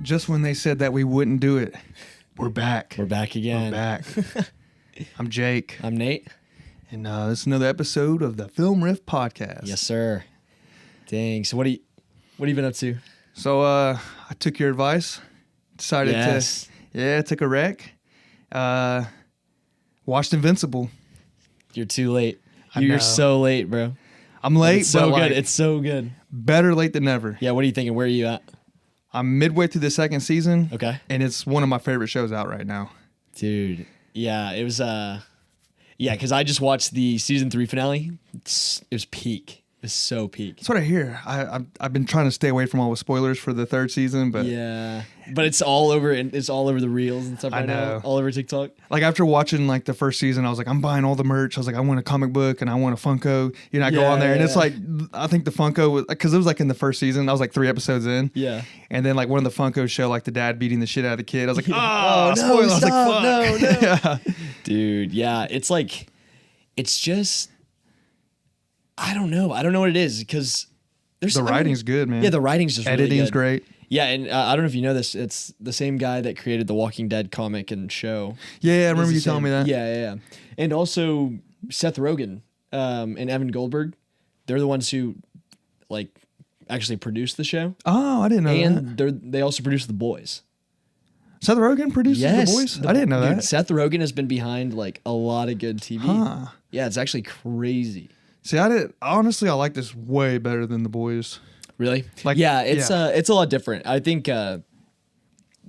Just when they said that we wouldn't do it, we're back. We're back again. We're back. I'm Jake. I'm Nate. And this is another episode of the Film Riff Podcast. Yes, sir. Dang. So what have you been up to? So I took your advice. Decided to took a rec. Watched Invincible. You're too late. I know. You're so late, bro. I'm late, It's so but good. like, It's so good. better late than never. Yeah, what are you thinking? Where are you at? I'm midway through the second season. Okay. And it's one of my favorite shows out right now. Dude. Yeah, it was because I just watched the season 3 finale. It was peak. It was so peak. That's what I hear. I've been trying to stay away from all the spoilers for the third season, but yeah, but it's all over the reels and stuff right now, all over TikTok. Like after watching like the first season, I was like, I'm buying all the merch. I was like, I want a comic book and I want a Funko. You know, I go on there and it's like, I think the Funko was, because it was like in the first season, I was like 3 episodes in. Yeah. And then like one of the Funkos show like the dad beating the shit out of the kid. I was like, oh, no, spoiler. I was like, stop, fuck. no. Yeah. Dude, yeah, it's just, I don't know what it is because there's The writing's good, man. Yeah, the writing's just Editing's really good. great. Yeah, and I don't know if you know this. It's the same guy that created the Walking Dead comic and show. Yeah, I remember you telling me that. Yeah. And also Seth Rogen and Evan Goldberg. They're the ones who like actually produced the show. Oh, I didn't know that. And they also produced The Boys. Seth Rogen produces Yes, The Boys? I didn't know dude, that. Seth Rogen has been behind like a lot of good TV. Huh. Yeah, it's actually crazy. See, honestly, I like this way better than The Boys. Really? Like, it's a lot different. I think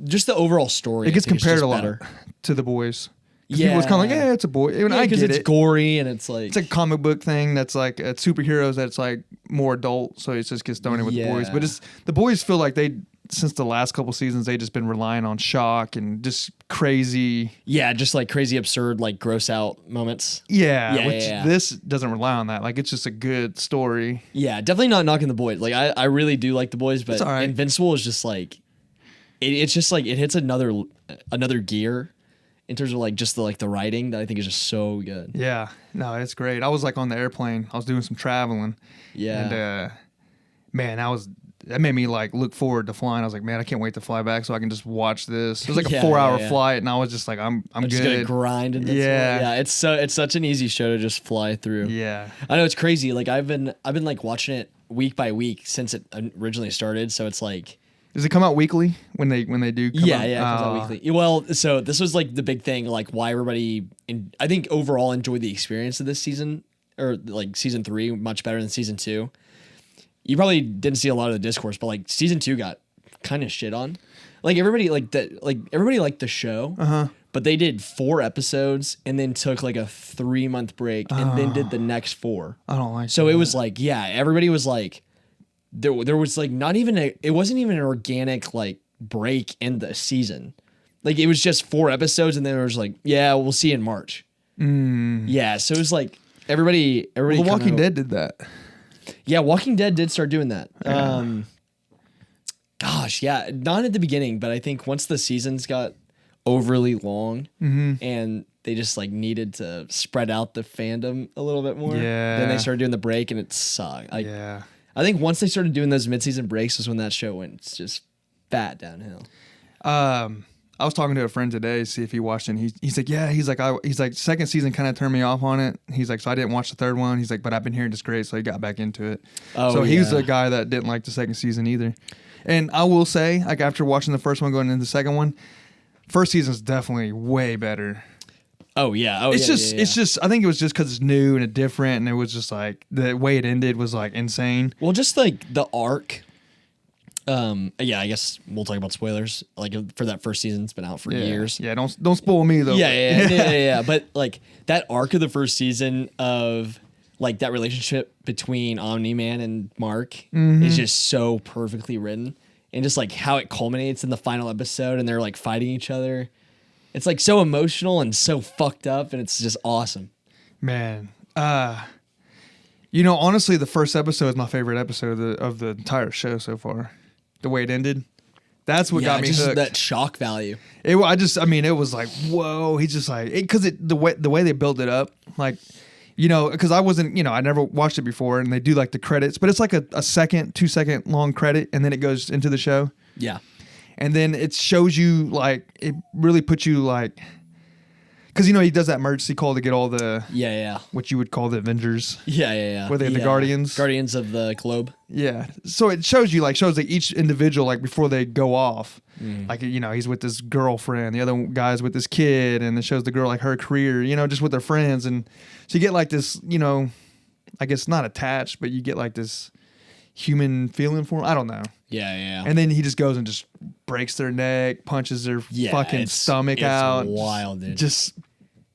just the overall story. It gets I think, is compared just a lot better. to The Boys. Yeah, People was kind of like, yeah, it's a boy. And I because get it's it. gory and it's like It's a comic book thing that's like superheroes that's like more adult, so it just gets thrown in with The Boys. But The Boys feel like since the last couple seasons, they just been relying on shock and just crazy. yeah, just like crazy, absurd, like gross out moments. Yeah, which yeah. this doesn't rely on that. Like it's just a good story. Yeah, definitely not knocking The Boys. Like I really do like The Boys, but It's all right. Invincible is just like it's just like it hits another gear in terms of like just the writing that I think is just so good. Yeah, no, it's great. I was like on the airplane. I was doing some traveling. Yeah, and man, that made me like look forward to flying. I was like, man, I can't wait to fly back so I can just watch this. It was like a 4-hour flight, and I was just like, I'm good. Just gonna grind into this. Yeah. Yeah. It's such an easy show to just fly through. Yeah, I know it's crazy. Like I've been like watching it week by week since it originally started. So it's like, does it come out weekly when they do? Come out? it comes out weekly. Well, so this was like the big thing, like why everybody, I think overall enjoyed the experience of this season, or like season 3 much better than season 2. You probably didn't see a lot of the discourse, but like season 2 got kind of shit on. Like everybody liked the show, but they did 4 episodes and then took like a 3-month break and then did the next 4. I don't like. So that. it was like, yeah, everybody was like, there was like it wasn't even an organic like break in the season. Like it was just 4 episodes and then it was like, yeah, we'll see you in March. Yeah, so it was like everybody. Well, The Walking Dead did that. Yeah, Walking Dead did start doing that. Yeah. Gosh, yeah, not at the beginning, but I think once the seasons got overly long and they just like needed to spread out the fandom a little bit more. Yeah. Then they started doing the break and it sucked. Yeah. I think once they started doing those mid-season breaks was when that show went just fat downhill. I was talking to a friend today to see if he watched it. And he's like, yeah. He's like, second season kind of turned me off on it. He's like, so I didn't watch the third one. He's like, but I've been hearing it's great, so he got back into it. Oh, so yeah. he's the guy that didn't like the second season either. And I will say, like after watching the first one going into the second one, first season's definitely way better. Oh yeah. It's just. I think it was just because it's new and it's different, and it was just like the way it ended was like insane. Well, just like the arc. Yeah, I guess we'll talk about spoilers. Like for that first season, it's been out for years. Yeah, don't spoil me though. Yeah. But like that arc of the first season of like that relationship between Omni-Man and Mark is just so perfectly written, and just like how it culminates in the final episode, and they're like fighting each other. It's like so emotional and so fucked up, and it's just awesome. Man, honestly, the first episode is my favorite episode of the entire show so far. The way it ended, that's what got me just hooked. That shock value. It was like, whoa. He's just like, because the way they built it up, like, because I wasn't, I never watched it before, and they do like the credits, but it's like a 2-second long credit, and then it goes into the show. Yeah. And then it shows you like it really puts you like, because he does that emergency call to get all the what you would call the Avengers. Yeah. Where they're the Guardians of the globe. Yeah. So it shows you like each individual like before they go off. Like he's with his girlfriend, the other guy's with his kid, and it shows the girl like her career, just with their friends, and so you get like this, I guess not attached, but you get like this human feeling for him. I don't know. Yeah. And then he just goes and just breaks their neck, punches their fucking stomach out. Wild, dude. Just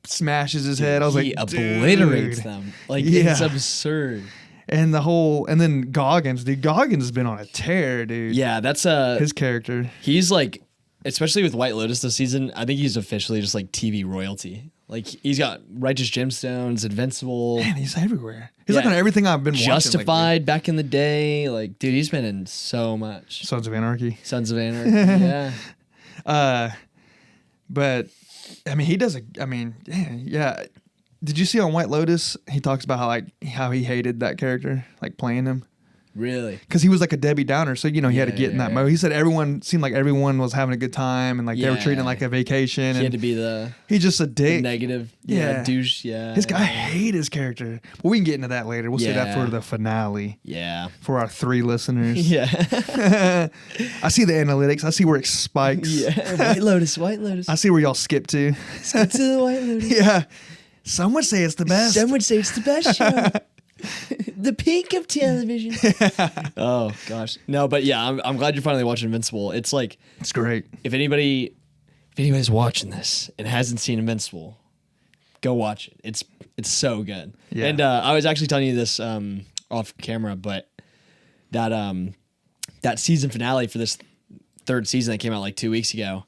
smashes his head. I was he like, obliterates them. Like, it's absurd. And then Goggins, dude. Goggins has been on a tear, dude. Yeah, that's his character. He's like, especially with White Lotus this season, I think he's officially just like TV royalty. Like, he's got Righteous Gemstones, Invincible. Man, he's everywhere. He's like on everything I've been watching. Justified back in the day. Like, dude, he's been in so much. Sons of Anarchy. Yeah. But I mean, he does yeah. Did you see on White Lotus? He talks about how he hated that character, like playing him. Really? Because he was like a Debbie Downer, so he had to get in that mode. He said seemed like everyone was having a good time, and like they were treating it like a vacation. He had to be he's just a dick, negative, douche. Yeah, I hate his character. But we can get into that later. We'll say that for the finale. Yeah, for our 3 listeners. Yeah, I see the analytics. I see where it spikes. Yeah, White Lotus. I see where y'all skip to. Skip to the White Lotus. Yeah, some would say it's the best. Some would say it's the best show. The peak of television. Oh gosh, no, but yeah, I'm glad you're finally watching Invincible. It's like, it's great. If anybody's watching this and hasn't seen Invincible, go watch it. It's so good. Yeah. And I was actually telling you this off camera, but that season finale for this 3rd season that came out like 2 weeks ago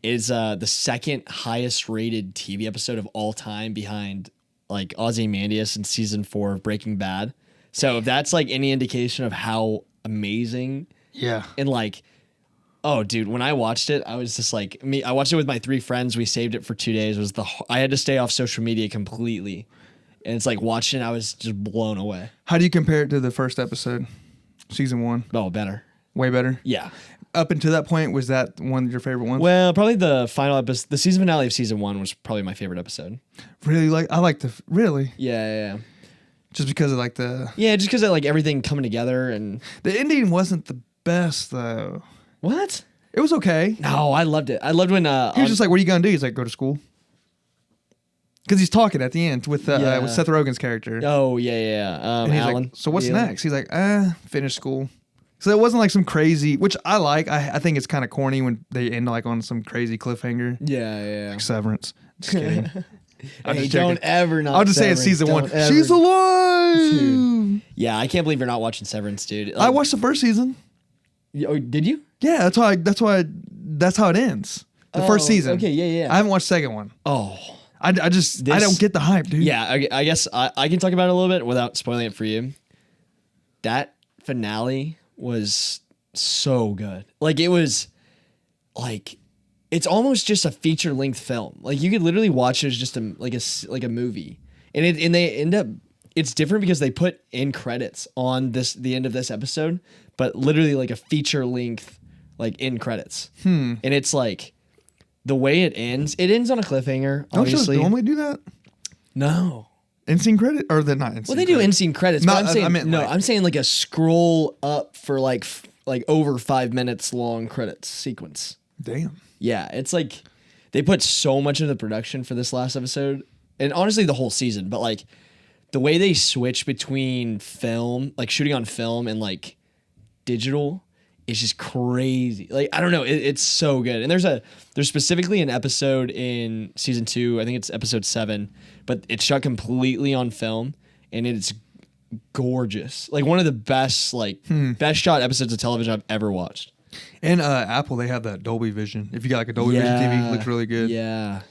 is the 2nd highest rated TV episode of all time, behind like Ozymandias in season 4 of Breaking Bad. So if that's like any indication of how amazing. Yeah. And like, oh dude, when I watched it, I was just like, I watched it with my 3 friends. We saved it for 2 days. I had to stay off social media completely. And it's like watching it, I was just blown away. How do you compare it to the first episode? Season 1? Oh, better. Way better? Yeah. Up until that point, was that one of your favorite ones? Well, probably the final episode, the season finale of season 1 was probably my favorite episode. Really? I like really? Yeah. Just because of like the... Yeah, just because of like everything coming together, and... The ending wasn't the best, though. What? It was okay. No, I loved it. I loved when... he was just like, what are you going to do? He's like, go to school. Because he's talking at the end with Seth Rogen's character. Oh, yeah. And he's Alan. like, so what's next? He's like, finish school. So it wasn't like some crazy, which I like. I think it's kind of corny when they end like on some crazy cliffhanger. Yeah. Like Severance. Just kidding. Hey, don't ever not. I'll just say it's season 1. She's alive. Dude. Yeah, I can't believe you're not watching Severance, dude. Like, I watched the first season. Oh, did you? Yeah, that's how it ends. The first season. Okay, yeah. I haven't watched the second one. Oh. I don't get the hype, dude. Yeah, I guess I can talk about it a little bit without spoiling it for you. That finale was so good. Like, it was like, it's almost just a feature length film. Like, you could literally watch it as just a movie. And they end up, it's different because they put in credits on the end of this episode, but literally like a feature length, like in credits. And it's like, the way it ends on a cliffhanger. Obviously, don't normally do that. No. End scene credit or they're not? Well, they do end scene credits. But I'm saying like a scroll up for like over 5 minutes long credits sequence. Damn. Yeah, it's like they put so much into the production for this last episode, and honestly the whole season. But like the way they switch between film, like shooting on film, and like digital, is just crazy. Like, I don't know, it's so good. And there's specifically an episode in season 2, I think it's episode 7, but it's shot completely on film, and it's gorgeous. Like one of the best best shot episodes of television I've ever watched. And Apple, they have that Dolby Vision. If you got like a Dolby Vision TV, it looks really good. Yeah,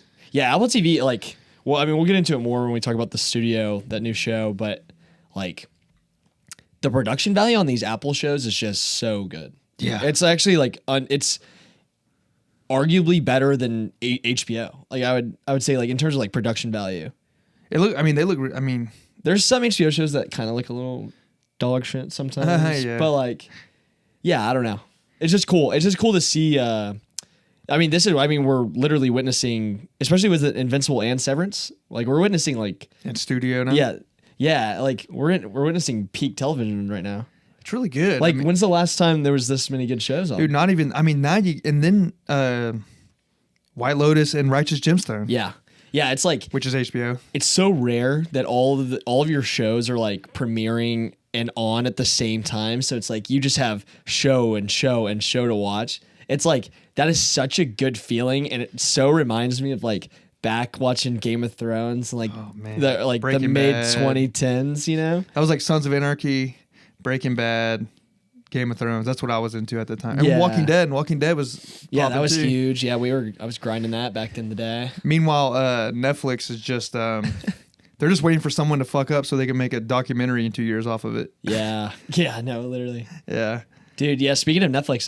Apple TV, like, well, I mean, we'll get into it more when we talk about the studio, that new show, but like the production value on these Apple shows is just so good. Yeah, it's actually like it's arguably better than HBO. Like I would say, like in terms of like production value. They look. There's some HBO shows that kind of look a little dog shit sometimes. Yeah. But like, yeah, I don't know. It's just cool. It's just cool to see. We're literally witnessing, especially with Invincible and Severance. Like we're witnessing like in studio now. Yeah. Like we're witnessing peak television right now. It's really good. Like when's the last time there was this many good shows on? Dude, not even. I mean, and then White Lotus and Righteous Gemstone. Yeah. Yeah, it's like which is HBO. It's so rare that all of your shows are like premiering and on at the same time. So it's like you just have show to watch. It's like that is such a good feeling, and it so reminds me of like back watching Game of Thrones, like the mid 2010s. You know, that was like Sons of Anarchy, Breaking Bad, Game of Thrones. That's what I was into at the time. And Walking Dead. Walking Dead was that was huge. Yeah, I was grinding that back in the day. Meanwhile, Netflix is just they're just waiting for someone to fuck up so they can make a documentary in 2 years off of it. Yeah, no, literally. Yeah, dude. Yeah, speaking of Netflix,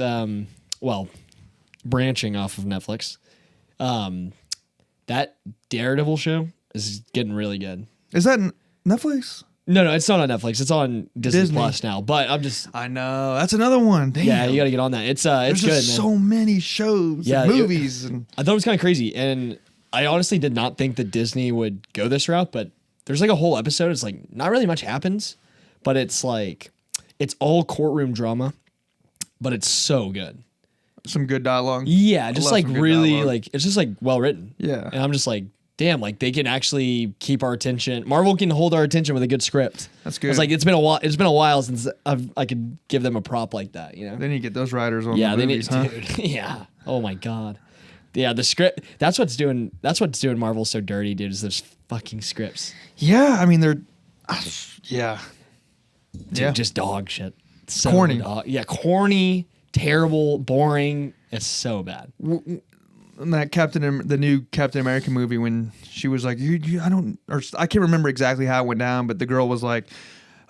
branching off of Netflix, that Daredevil show is getting really good. Is that Netflix? No, it's not on Netflix. It's on Disney Plus now. But I know that's another one. Damn. Yeah, you got to get on that. It's There's good. Just so many shows, and movies, I thought it was kind of crazy, and I honestly did not think that Disney would go this route. But there's like a whole episode. It's like not really much happens, but it's like it's all courtroom drama, but it's so good. Some good dialogue. Yeah, just like really dialogue. Like it's just like well written. Yeah, and I'm just like, damn, like they can actually keep our attention. Marvel can hold our attention with a good script. That's good. It's like it's been a while since I could give them a prop like that. You know. They need to get those writers on. Yeah, the movies, they need, dude. Yeah. Oh my god. Yeah, the script. That's what's doing Marvel so dirty, dude. Is those fucking scripts. Yeah, I mean they're. Yeah. Dude, just dog shit. So corny. Corny, terrible, boring. It's so bad. That the new Captain America movie, when she was like, I can't remember exactly how it went down, but the girl was like,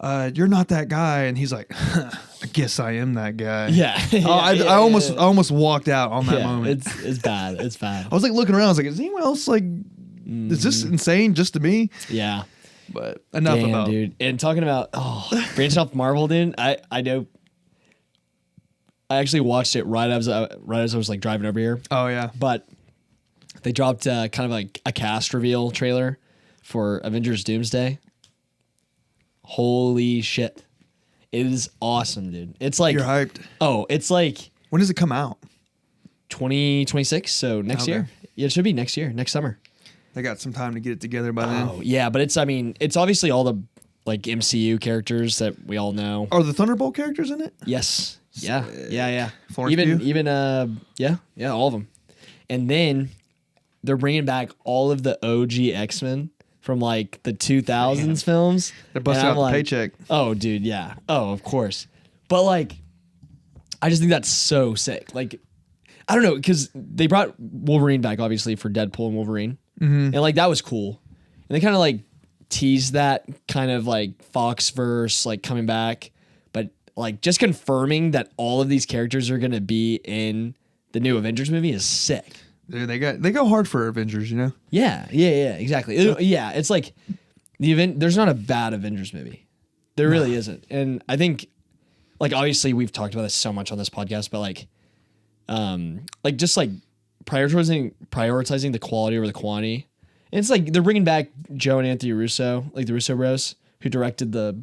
"You're not that guy," and he's like, "I guess I am that guy." Yeah, I almost walked out on that moment. It's bad. It's bad. I was like looking around. I was like, "Is anyone else like? Is this insane just to me?" Yeah. But enough about dude. And talking about branching off Marvel, dude. I know. I actually watched it right as I was like driving over here. Oh yeah. But they dropped kind of like a cast reveal trailer for Avengers Doomsday. Holy shit. It is awesome, dude. It's like you're hyped. Oh, it's like when does it come out? 2026, so next year. Yeah, it should be next year, next summer. They got some time to get it together by then. Oh, yeah, but it's obviously all the like MCU characters that we all know. Are the Thunderbolt characters in it? Yes. Yeah. Florence Even all of them. And then they're bringing back all of the OG X-Men from like the 2000s films. They're busting out the paycheck. Oh, dude, yeah. Oh, of course. But like, I just think that's so sick. Like, I don't know, because they brought Wolverine back, obviously, for Deadpool and Wolverine. Mm-hmm. And like, that was cool. And they kind of like teased that kind of like Foxverse, like coming back. But like, just confirming that all of these characters are going to be in the new Avengers movie is sick. Dude, they go hard for Avengers, you know? Yeah, exactly. It's like there's not a bad Avengers movie. There really isn't. And I think, like, obviously we've talked about this so much on this podcast, but like just like prioritizing the quality over the quantity. And it's like they're bringing back Joe and Anthony Russo, like the Russo bros, who directed the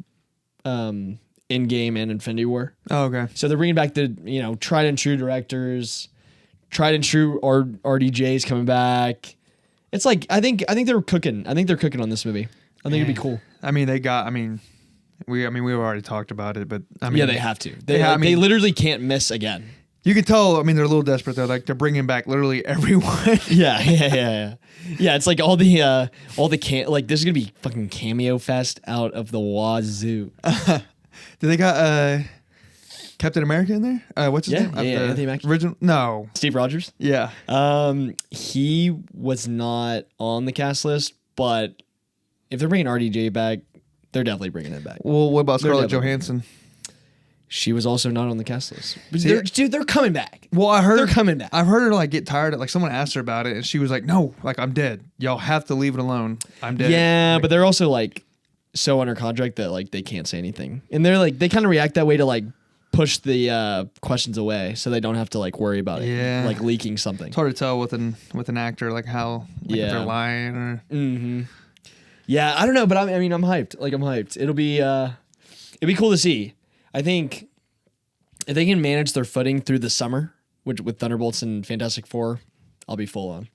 Endgame and Infinity War. Oh, okay. So they're bringing back the tried and true directors. Tried and true RDJ's coming back. It's like I think they're cooking. I think they're cooking on this movie. I think it'd be cool. I mean, we've already talked about it, but yeah, they have to. They literally can't miss again. You can tell. I mean, they're a little desperate though. Like they're bringing back literally everyone. Yeah. It's like all the like this is gonna be fucking cameo fest out of the wazoo. Do they got Captain America in there? What's his name? Anthony Mackie. Original? No. Steve Rogers? Yeah. He was not on the cast list, but if they're bringing RDJ back, they're definitely bringing it back. Well, what about Scarlett Johansson? She was also not on the cast list. They're coming back. Well, I heard they're coming back. I've heard her like get tired of like someone asked her about it, and she was like, "No, like I'm dead. Y'all have to leave it alone. I'm dead." Yeah, like, but they're also like so under contract that like they can't say anything, and they're like they kind of react that way to like push the questions away so they don't have to like worry about it. Yeah. Like leaking something. It's hard to tell with an actor like how like if they're lying or. Mm-hmm. Yeah, I don't know, but I'm hyped. Like I'm hyped. It'll be cool to see. I think if they can manage their footing through the summer, which with Thunderbolts and Fantastic Four, I'll be full on.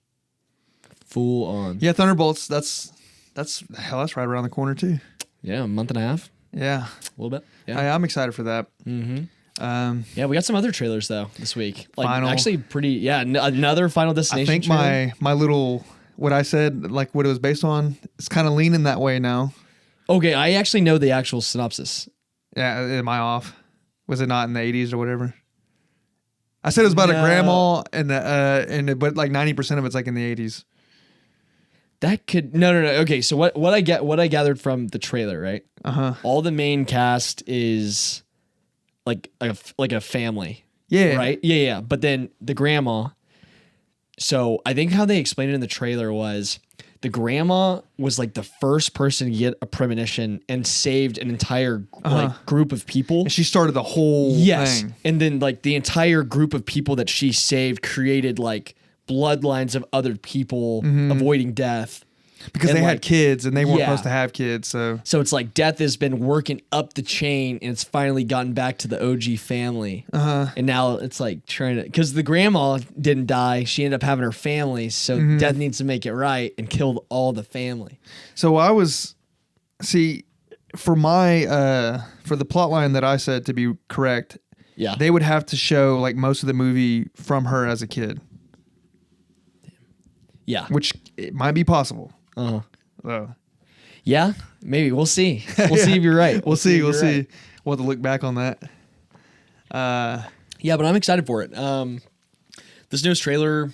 Full on. Yeah, Thunderbolts. That's right around the corner too. Yeah, a month and a half. Yeah, a little bit. Yeah, I'm excited for that. Mm-hmm. Yeah, we got some other trailers though this week. Like Final. actually pretty. Yeah, another Final Destination. I think trailer. my little what I said, like what it was based on, it's kind of leaning that way now. Okay, I actually know the actual synopsis. Yeah, am I off? Was it not in the 80s or whatever? I said it was about a grandma but like 90% of it's like in the 80s. That could no. Okay, so what I gathered from the trailer, right? All the main cast is like a family. Yeah. Right? Yeah. But then the grandma. So I think how they explained it in the trailer was the grandma was like the first person to get a premonition and saved an entire like group of people. And she started the whole thing. And then like the entire group of people that she saved created like bloodlines of other people avoiding death. Because they had kids and they weren't Yeah. supposed to have kids. So it's like death has been working up the chain and it's finally gotten back to the OG family. And now it's like trying to, because the grandma didn't die. She ended up having her family. So death needs to make it right and kill all the family. So for the plot line that I said to be correct, Yeah. they would have to show like most of the movie from her as a kid, Yeah. which it might be possible. Yeah. Maybe. We'll see. We'll see if you're right. We'll see. if you're right. We'll have to look back on that. Yeah, but I'm excited for it. This newest trailer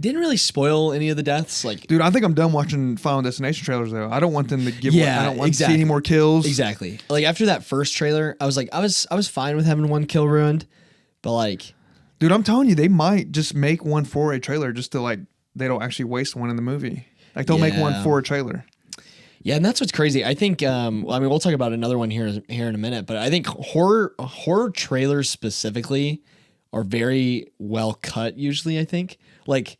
didn't really spoil any of the deaths. Like, Dude, I think I'm done watching Final Destination trailers though. I don't want them to give. Yeah, I don't want exactly. to see any more kills. Exactly. Like after that first trailer, I was like, I was fine with having one kill ruined, but like, Dude, I'm telling you, they might just make one for a trailer just to like they don't actually waste one in the movie. Like they'll make one for a trailer. yeah, and that's what's crazy. I think, we'll talk about another one here in a minute, but I think horror trailers specifically are very well cut. Usually, I think like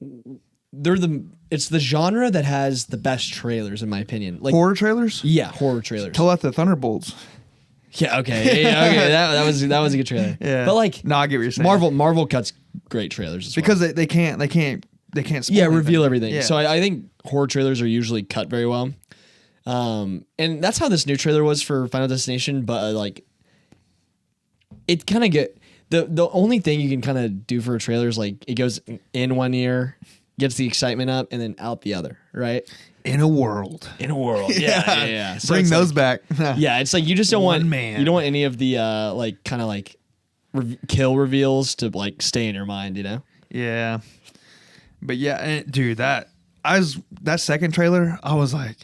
it's the genre that has the best trailers in my opinion. Like Horror trailers? Yeah, horror trailers. Tell that to Thunderbolts. Yeah, okay. Yeah, okay. That was a good trailer. Yeah. But like No, I get what you're saying. Marvel cuts great trailers as well. Because they can't spoil reveal everything. Yeah. So I think horror trailers are usually cut very well. And that's how this new trailer was for Final Destination, but like it kind of get the only thing you can kind of do for a trailer is like it goes in one ear, gets the excitement up, and then out the other, right? In a world. Yeah. So Bring it's those back. yeah, it's like you just don't want man. you don't want any of the like kind of like kill reveals to like stay in your mind, you know? Yeah. But yeah, dude, that second trailer, I was like,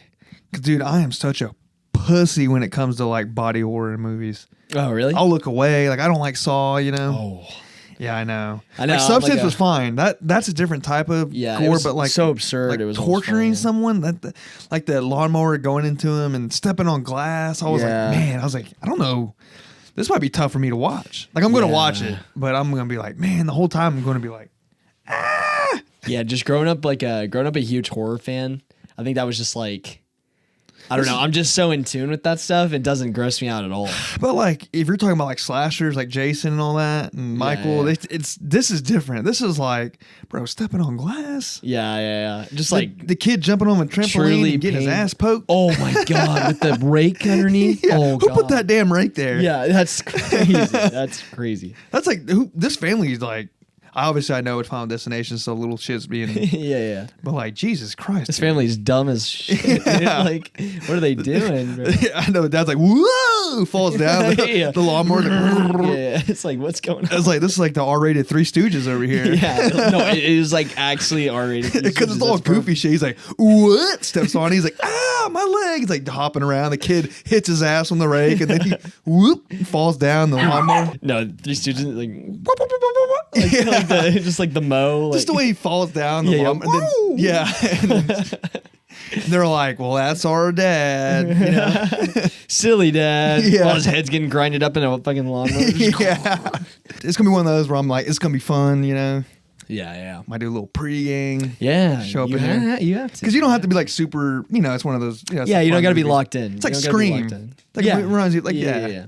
dude, I am such a pussy when it comes to like body horror movies. Oh, really? I'll look away. Like I don't like Saw, you know. Oh. Yeah, I know. Like Substance was fine. That's a different type of Yeah, it gore, was but like so absurd. like It was almost torturing funny. someone. Like the lawnmower going into him and stepping on glass. I was Yeah. like, man, I don't know. This might be tough for me to watch. Like I'm gonna watch it, but I'm gonna be like, man, the whole time I'm gonna be like, ah. Yeah, just growing up a huge horror fan. I think that was just like, I don't know. I'm just so in tune with that stuff. It doesn't gross me out at all. But like, if you're talking about like slashers, like Jason and all that, and Michael, this is different. This is like, bro, stepping on glass. Yeah. Just like the kid jumping on a trampoline and getting his ass poked. Oh my god, with the rake underneath. Yeah. Oh, Who god. put that damn rake there? Yeah, that's crazy. That's crazy. That's like this family's like. I know it's Final Destination, so little shit's being. yeah. But like, Jesus Christ, This family's dumb as shit. Dude. Like, what are they doing? Bro? I know. Dad's like, whoa, falls down. Yeah. The lawnmower. Yeah, it's like, what's going on? It's like this is like the R-rated Three Stooges over here. Yeah, no, it is like actually R-rated. Because it's all goofy shit. He's like, what? Steps on. He's like, my leg. He's like hopping around. The kid hits his ass on the rake, and then he falls down the lawnmower. No, Three Stooges like, just like the mow. Like, Just the way he falls down the lawnmower. And then, They're like, well, that's our dad. You know? Silly dad. Yeah. While his head's getting grinded up in a fucking lawnmower. Yeah. It's gonna be one of those where I'm like, it's gonna be fun, you know. Yeah. Might do a little pregame. Yeah. Show up in there. You have to. Because you don't have to be like super, you know, it's one of those. You know, Yeah, you don't got to be locked in. It's like Scream. Like it reminds you, like, yeah.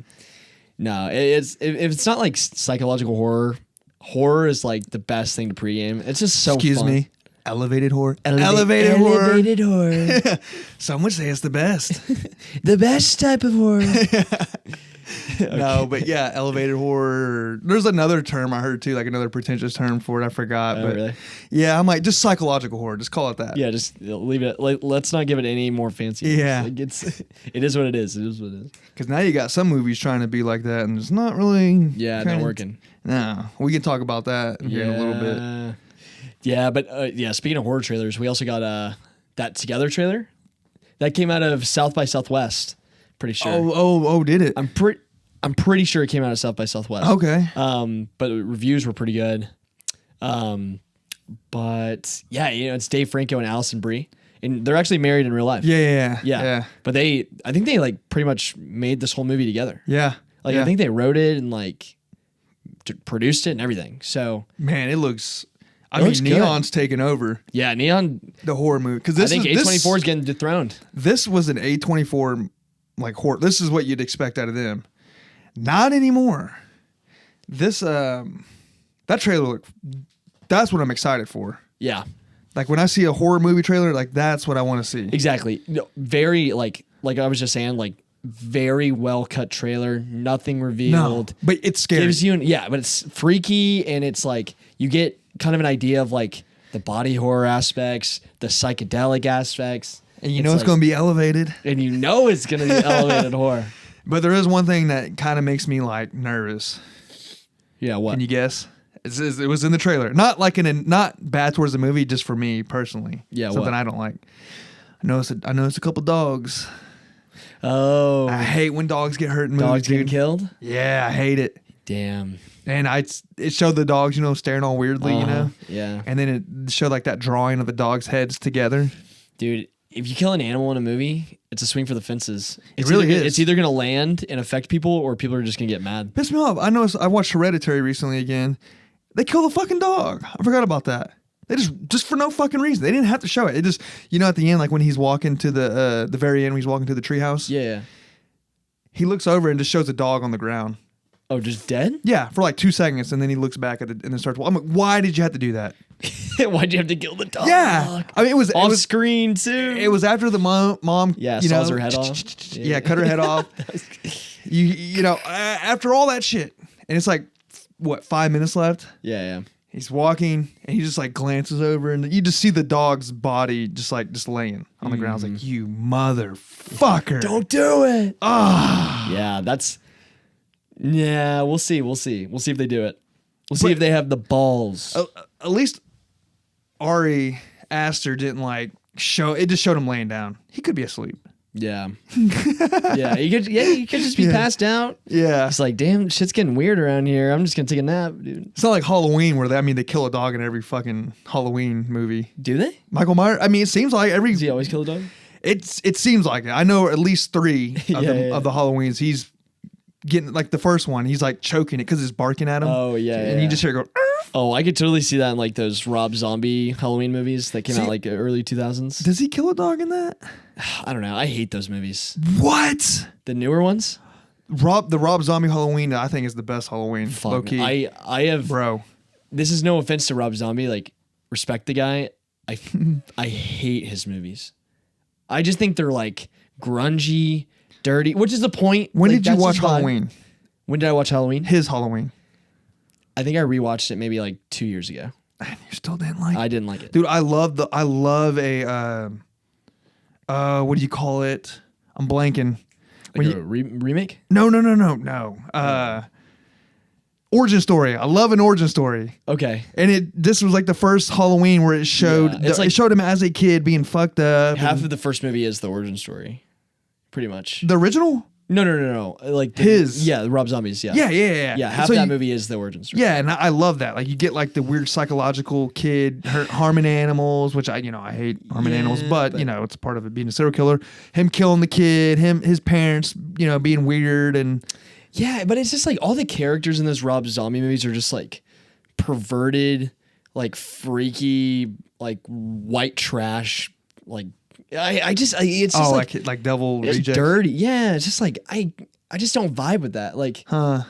No, if it's not like psychological horror, horror is like the best thing to pregame. It's just so Excuse fun. me. Elevated horror. Elevated horror. Some would say it's the best. The best type of horror. No, but yeah, elevated horror. There's another term I heard too, like another pretentious term for it. I forgot. Oh, but really? Yeah, I'm like, just psychological horror. Just call it that. Yeah, just leave it. Let's not give it any more fancy. Yeah. Like it is what it is. It is what it is. Because now you got some movies trying to be like that, and it's not really. Yeah, not working. No, we can talk about that here in a little bit. Yeah, but speaking of horror trailers, we also got that Together trailer that came out of South by Southwest. Pretty sure. Oh, did it? I'm pretty sure it came out of South by Southwest. Okay. But reviews were pretty good. But yeah, you know, it's Dave Franco and Allison Brie, and they're actually married in real life. Yeah. But I think they like pretty much made this whole movie together. Yeah. Like I think they wrote it and like produced it and everything. So man, it looks. I looks mean, Neon's taken over. Yeah, Neon. The horror movie, because I think A24 is getting dethroned. This was an A24 like horror. This is what you'd expect out of them. Not anymore. This that trailer that's what I'm excited for. Yeah. Like when I see a horror movie trailer, like that's what I want to see. Exactly. Very like I was just saying, like very well cut trailer, nothing revealed. No, but it's scary. Gives you but it's freaky, and it's like you get kind of an idea of like the body horror aspects, the psychedelic aspects. And you know it's going to be elevated. And you know it's going to be elevated horror. But there is one thing that kind of makes me like nervous. Yeah, what? Can you guess? It was in the trailer. Not like not bad towards the movie, just for me personally. Yeah, something what? I don't like. I noticed a couple dogs. Oh, I hate when dogs get hurt in movies. Dogs getting killed? Yeah, I hate it. Damn. And it showed the dogs, you know, staring all weirdly, you know? Yeah. And then it showed like that drawing of the dogs' heads together. Dude, if you kill an animal in a movie, it's a swing for the fences. It really is. It's either going to land and affect people, or people are just going to get mad. Pissed me off. I watched Hereditary recently again. They killed the fucking dog. I forgot about that. They just for no fucking reason. They didn't have to show it. It just, you know, at the end, like when he's walking to the very end, when he's walking to the treehouse. Yeah. He looks over and just shows a dog on the ground. Oh, just dead? Yeah, for like 2 seconds, and then he looks back at it and then starts. I'm like, why did you have to do that? Why'd you have to kill the dog? Yeah, I mean, it was off screen too. It was after the mom. Yeah, you saws know, her head off. Yeah, cut her head off. You know, after all that shit, and it's like what 5 minutes left. Yeah. He's walking and he just like glances over and you just see the dog's body just laying on the ground. I was like, you motherfucker. Don't do it. Ah. Yeah, we'll see. We'll see if they do it. We'll see if they have the balls. At least Ari Aster didn't like show, it just showed him laying down. He could be asleep. Yeah. He could just be passed out. Yeah. It's like, damn, shit's getting weird around here. I'm just gonna take a nap, dude. It's not like Halloween where they kill a dog in every fucking Halloween movie. Do they? Michael Myers. I mean, it seems like every. Does he always kill a dog? It seems like it. I know at least 3 of the Halloweens. He's getting like the first one. He's like choking it because it's barking at him. Oh yeah. And you just hear it go. Oh, I could totally see that in like those Rob Zombie Halloween movies that came out like early 2000s. Does he kill a dog in that? I don't know. I hate those movies. What? The newer ones? The Rob Zombie Halloween, I think, is the best Halloween. Low key. I have. Bro. This is no offense to Rob Zombie. Like, respect the guy. I hate his movies. I just think they're like grungy, dirty, which is the point. When like, did you watch Halloween? When did I watch Halloween? His Halloween. I think I rewatched it maybe like 2 years ago. And you still didn't like it? I didn't like it. Dude, I love a what do you call it? I'm blanking. Like a remake? No. Origin story. I love an origin story. Okay. And this was like the first Halloween where it showed it showed him as a kid being fucked up. Half of the first movie is the origin story. Pretty much. The original? No. Like Rob Zombie's. Yeah. Yeah. Half So that movie is the origin story. Yeah, and I love that. Like you get like the weird psychological kid harming animals, which I hate harming animals, but it's part of it being a serial killer. Him killing the kid, his parents, being weird and yeah, but it's just like all the characters in those Rob Zombie movies are just like perverted, like freaky, like white trash, like it's just like devil it's rejects. dirty. Yeah, it's just like I just don't vibe with that. Like, I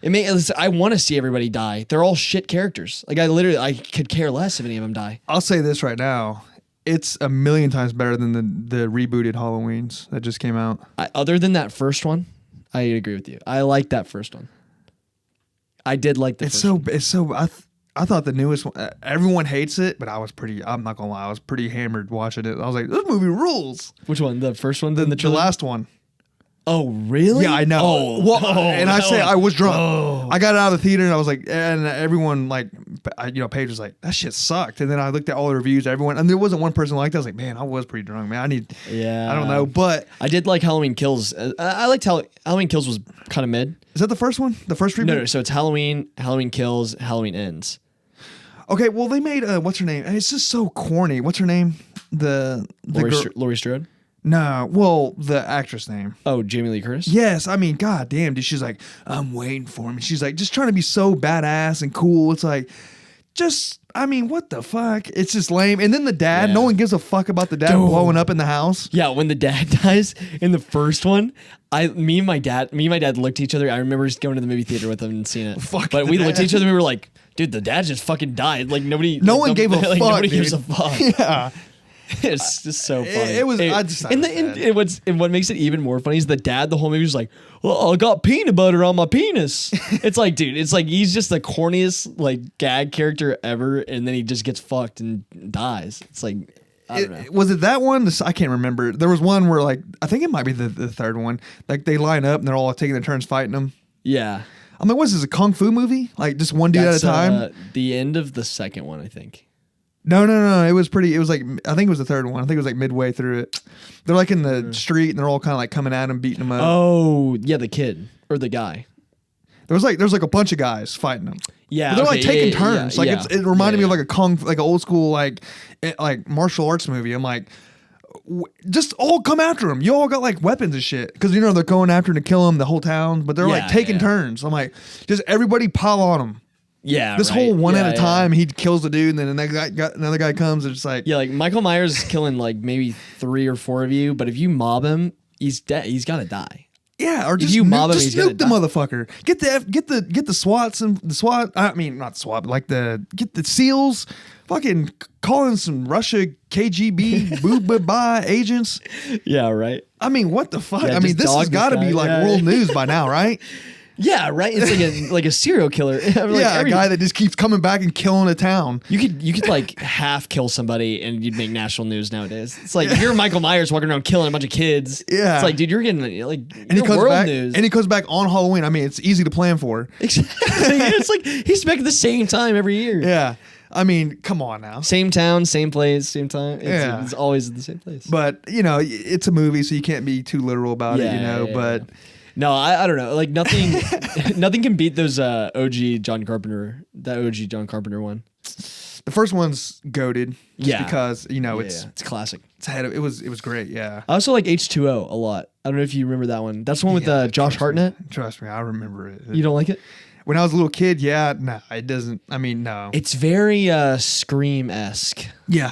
want to see everybody die. They're all shit characters. Like I could care less if any of them die. I'll say this right now. It's a million times better than the rebooted Halloweens that just came out. Other than that first one, I agree with you. I like that first one. I did like the first one. It's so I thought the newest one, everyone hates it, but I'm not gonna lie, I was pretty hammered watching it. I was like, this movie rules. Which one? The first one? Then the last one. Oh, really? Yeah, I know. I was drunk. I got out of the theater and I was like, and everyone Paige was like, that shit sucked. And then I looked at all the reviews, and there wasn't one person like that. I was like, man, I was pretty drunk, man. I don't know, but I did like Halloween Kills. I liked Halloween Kills was kind of mid. Is that the first one? The first reboot? No. So it's Halloween Kills, Halloween Ends. Okay, well they made what's her name? It's just so corny. What's her name? Laurie Strode? No, well, the actress name. Oh, Jamie Lee Curtis? Yes, I mean, god damn, dude. She's like, I'm waiting for him. And she's like, just trying to be so badass and cool. It's like, what the fuck? It's just lame. And then the dad, no one gives a fuck about the dad blowing up in the house. Yeah, when the dad dies in the first one, me and my dad looked at each other. I remember just going to the movie theater with them and seeing it. But we looked at each other and we were like, dude, the dad just fucking died. Like no one gave a fuck. Nobody dude. gives a fuck. Yeah. It's just so funny. And what makes it even more funny is the dad the whole movie was like, well, I got peanut butter on my penis. It's like, dude, it's like he's just the corniest like gag character ever, and then he just gets fucked and dies. It's like, I don't know. Was it that one? I can't remember. There was one where like, I think it might be the third one. Like they line up and they're all taking their turns fighting them. Yeah. I'm like, what's this, a kung fu movie? Like just one dude at a time? The end of the second one, I think. No. It was like, I think it was the third one. I think it was like midway through it. They're like in the street and they're all kind of like coming at him, beating him up. Oh, yeah, the kid or the guy. There's like a bunch of guys fighting them. Yeah. But they're like taking turns. It reminded me of like an old school like martial arts movie. I'm like, just all come after him. You all got like weapons and shit. Because they're going after him to kill him, the whole town. But they're like taking turns. I'm like, just everybody pile on him. Yeah, this whole one at a time, he kills the dude, and then another guy comes, and it's like, yeah, like Michael Myers is killing like maybe 3 or 4 of you, but if you mob him, he's dead. He's gotta die. Yeah, or just nuke the motherfucker. Get the SWATs and the SWAT. I mean, not SWAT, but get the SEALs. Fucking calling some Russia KGB bye agents. Yeah, right. I mean, what the fuck? I mean, this has got to be like world news by now, right? Yeah, right. It's like a serial killer. A guy that just keeps coming back and killing a town. You could like half kill somebody and you'd make national news nowadays. It's like if you're Michael Myers walking around killing a bunch of kids. Yeah, it's like, dude, you're getting like world news. And he comes back on Halloween. I mean, it's easy to plan for. Exactly. It's like he's back at the same time every year. Yeah. I mean, come on now. Same town, same place, same time. It's always at the same place. But it's a movie, so you can't be too literal about it. But. No, I don't know. Like nothing can beat those OG John Carpenter one. The first one's goated. Because it's classic. It's ahead of, it was great. Yeah. I also like H2O a lot. I don't know if you remember that one. That's the one with Josh Hartnett. Trust me, I remember it. You don't like it? When I was a little kid, no, it doesn't. I mean, no. It's very Scream-esque. Yeah.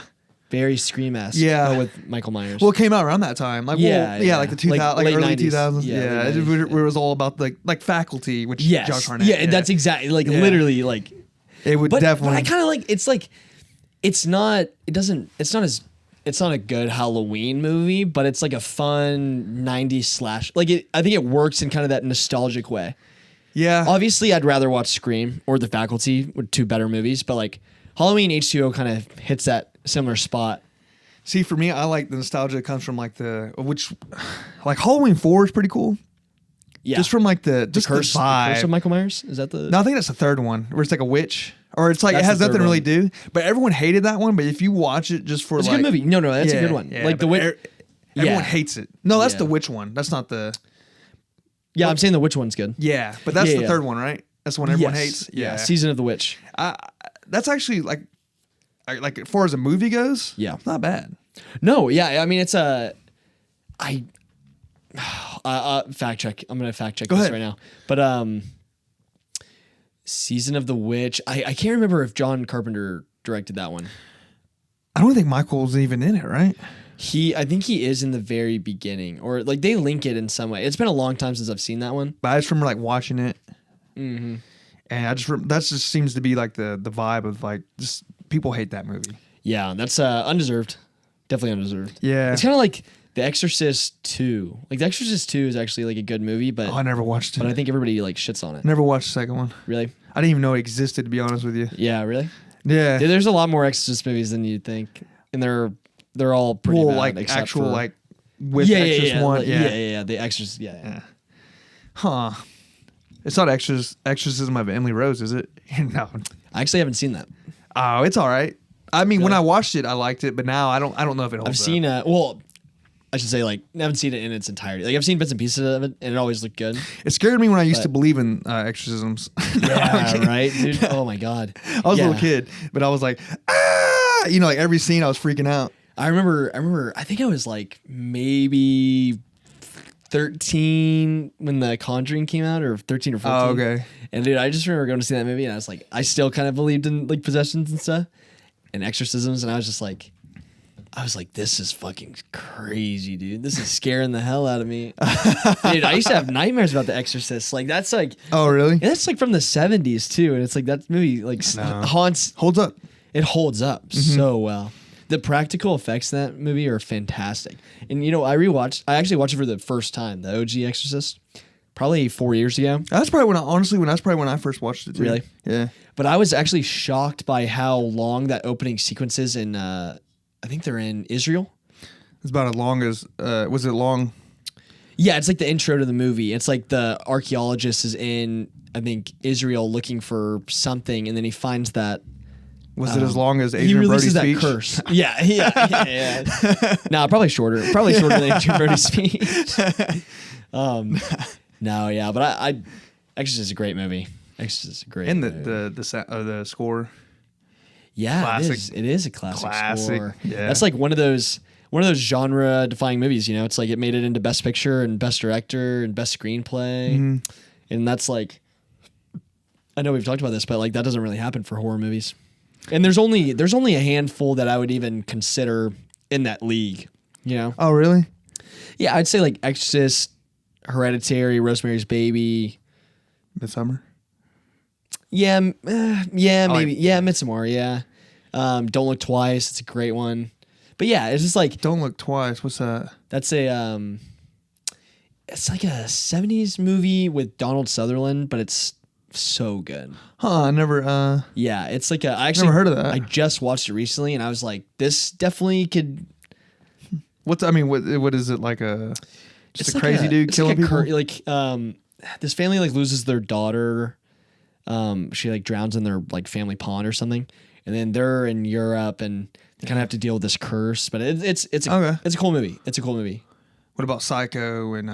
Very Scream-esque. Yeah. But with Michael Myers. Well, it came out around that time. Like, like the 2000, like early 90s. 2000s. Yeah. It was all about like Faculty, which Josh Hartnett. Yeah, that's exactly literally like. It would definitely. But I kind of it's not a good Halloween movie, but it's like a fun 90s slash. Like I think it works in kind of that nostalgic way. Yeah. Obviously, I'd rather watch Scream or The Faculty, with 2 better movies, but like Halloween H2O kind of hits that similar spot. See, for me, I like the nostalgia that comes from like Halloween 4 is pretty cool. Yeah. Just from like the vibe. The Curse of Michael Myers? Is that the? No, I think that's the third one where it's like a witch. Or it's like it has nothing to really do. But everyone hated that one. But if you watch it just for it's a good movie. No, that's a good one. Yeah, like the witch. Everyone hates it. No, that's the witch one. That's not the. Yeah, I'm saying the witch one's good. Yeah, but that's Yeah, the yeah. third one, right? That's the one everyone Yes. hates. Yeah. Season of the Witch. That's actually like as far as a movie goes. Yeah. It's not bad. No, yeah. I mean, it's fact check. I'm gonna fact check Go this ahead. right now. But Season of the Witch. I can't remember if John Carpenter directed that one. I don't think Michael's even in it, right? I think he is in the very beginning, or like they link it in some way. It's been a long time since I've seen that one. But I just remember like watching it, and that just seems to be like the vibe of like just people hate that movie. Yeah, that's undeserved. Definitely undeserved. Yeah, It's kind of like The Exorcist 2. Like The Exorcist 2 is actually like a good movie, but I never watched it. but I think everybody like shits on it. Never watched the second one. Really? I didn't even know it existed, to be honest with you. Yeah, really? Yeah. Yeah, there's a lot more Exorcist movies than you'd think, and they're all pretty Well, bad, like except actual for, like with Exorcist one. yeah. The Exorcist, yeah. Huh. It's not Exorcism of Emily Rose, is it? No. I actually haven't seen that. Oh, it's all right. I mean, when Really? I watched it, I liked it, but now I don't know if it holds I've seen well, I should say like I haven't seen it in its entirety. Like I've seen bits and pieces of it, and it always looked good. It scared me when I used to believe in exorcisms. Yeah, right, dude. Oh my god. I was a little kid, but I was like, like every scene I was freaking out. I remember. I think I was like maybe 13 when The Conjuring came out, or 13 or 14. Oh, okay. And dude, I just remember going to see that movie, and I was like, I still kind of believed in like possessions and stuff, and exorcisms, and I was like, this is fucking crazy, dude. This is scaring the hell out of me. Dude, I used to have nightmares about The Exorcist. Like that's like, Oh, really? that's like from the 70s too, and it's like that movie like haunts. Holds up. It holds up so well. The practical effects in that movie are fantastic. And I actually watched it for the first time, the OG Exorcist, probably 4 years ago. That's probably when I first watched it too. Really? Yeah. But I was actually shocked by how long that opening sequence is in, I think they're in Israel. It's about as long as, was it long? Yeah, it's like the intro to the movie. It's like the archaeologist is in, I think, Israel looking for something, and then he finds that. Was it as long as He Adrian releases Brody's that speech? curse. Yeah. No, probably shorter. Probably shorter than Adrian Brody's speech. No, yeah, but I Exorcist is a great movie. Exorcist is a great And movie. the score. Yeah, classic. it is a classic score. Yeah. That's like one of those genre defining movies, It's like it made it into Best Picture and Best Director and Best Screenplay. And that's like, I know we've talked about this, but like that doesn't really happen for horror movies. And there's only a handful that I would even consider in that league, Oh, really? Yeah, I'd say like Exorcist, Hereditary, Rosemary's Baby. Midsummer? Yeah, maybe. Yeah, Midsommar, yeah. Don't Look Twice, it's a great one. But yeah, it's just like Don't Look Twice. What's that? that's it's like a 70s movie with Donald Sutherland, but it's so good. Huh, I never, Yeah, it's like I actually never heard of that. I just watched it recently, and I was like, this definitely could. what is it, like just It's a like crazy dude it's killing like people? This family like loses their daughter. She like drowns in their like family pond or something, and then they're in Europe and they kind of have to deal with this curse. But it's Okay. a cool movie. It's a cool movie. What about Psycho and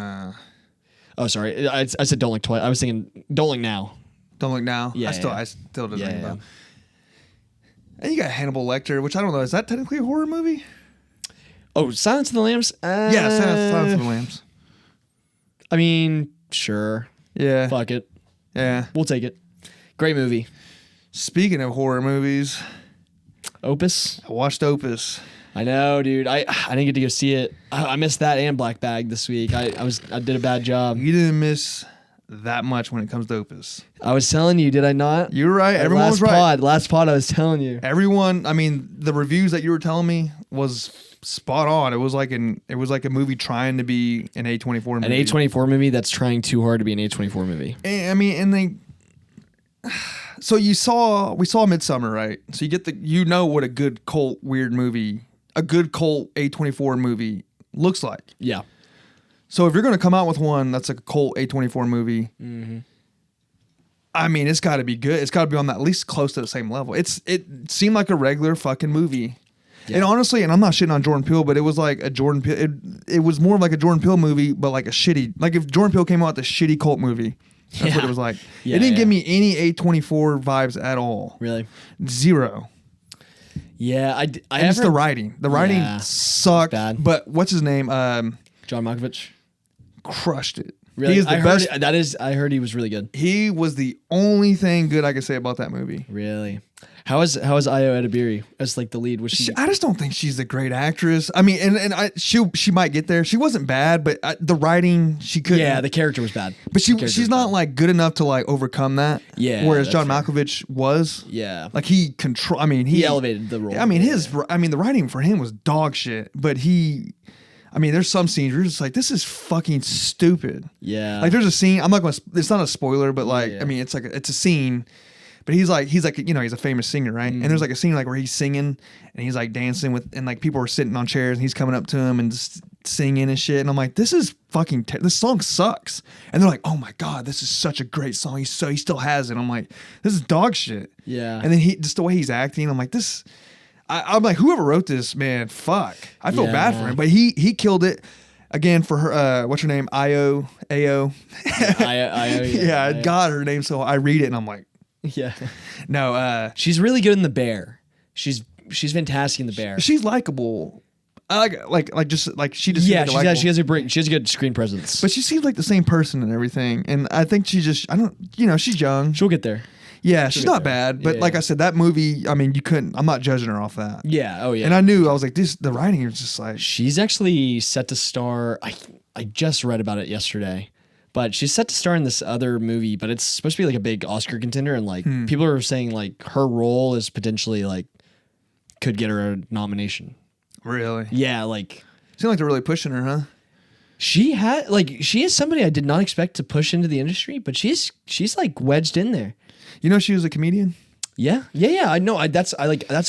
Oh, sorry, I said Don't Look Twice. I was thinking Don't Look Now. Don't Look Now? Yeah, I still doesn't ring a bell. And you got Hannibal Lecter, which I don't know. Is that technically a horror movie? Oh, Silence of the Lambs. Yeah, Silence of the Lambs. I mean, sure. Yeah. Fuck it. Yeah. We'll take it. Great movie. Speaking of horror movies, Opus. I watched Opus. I know, dude. I didn't get to go see it. I missed that and Black Bag this week. I did a bad job. You didn't miss that much when it comes to Opus. I was telling you, did I not? You were right. Everyone was right. Last pod, I was telling you. Everyone. I mean, the reviews that you were telling me was spot on. It was like a movie trying to be an A24 movie. An A24 movie that's trying too hard to be an A24 movie. And, I mean, and they. So we saw Midsummer, right? So you get what a good cult weird movie, a good cult A24 movie looks like. Yeah. So if you're going to come out with one that's like a cult A24 movie, I mean, it's got to be good. It's got to be on that at least close to the same level. It seemed like a regular fucking movie. Yeah. And honestly, and I'm not shitting on Jordan Peele, but it was like a Jordan Peele. It was more like a Jordan Peele movie, but like a shitty. Like if Jordan Peele came out with a shitty cult movie, that's what it was like. Yeah, it didn't give me any A24 vibes at all. Really? Zero. Yeah, I and it's the writing. The writing sucked. Bad. But what's his name? John Malkovich Crushed it. Really? He is the best. I heard he was really good. He was the only thing good I could say about that movie. Really? How is Ayo Edebiri as like the lead? Was she? I just don't think she's a great actress. I mean, she might get there. She wasn't bad, but the writing she couldn't. Yeah, the character was bad. But she's not like good enough to like overcome that. Yeah. Whereas John Malkovich was. Yeah. Like he he elevated the role. I mean the writing for him was dog shit. But there's some scenes where you're just like, this is fucking stupid. Yeah. Like there's a scene. I'm not going to. It's not a spoiler, but like Yeah. I mean it's a scene. But he's like he's a famous singer, right? And there's like a scene like where he's singing and he's like dancing and like people are sitting on chairs and he's coming up to him and just singing and shit. And I'm like, this is fucking this song sucks. And they're like, oh my god, this is such a great song. He still has it. I'm like, this is dog shit. Yeah. And then just the way he's acting, I'm like, this. I'm like, whoever wrote this, man, fuck. I feel bad for him, but he killed it. Again for her, what's her name? Ayo. Ayo. Yeah, I got her name, so I read it and I'm like. Yeah. No, she's really good in The Bear. She's fantastic in The Bear. She's likable. I like just like she just she has a good screen presence. But she seems like the same person and everything. And I think she's young. She'll get there. Yeah, she's not bad. But like I said, that movie, I mean, I'm not judging her off that. Yeah. Oh yeah. And I was like, the writing is just like. She's actually set to star. I just read about it yesterday. But she's set to star in this other movie, but it's supposed to be like a big Oscar contender, and like people are saying like her role is potentially like could get her a nomination. Really? Yeah, like seems like they're really pushing her, huh? She is somebody I did not expect to push into the industry, but she's like wedged in there. You know, she was a comedian. Yeah. I know. That's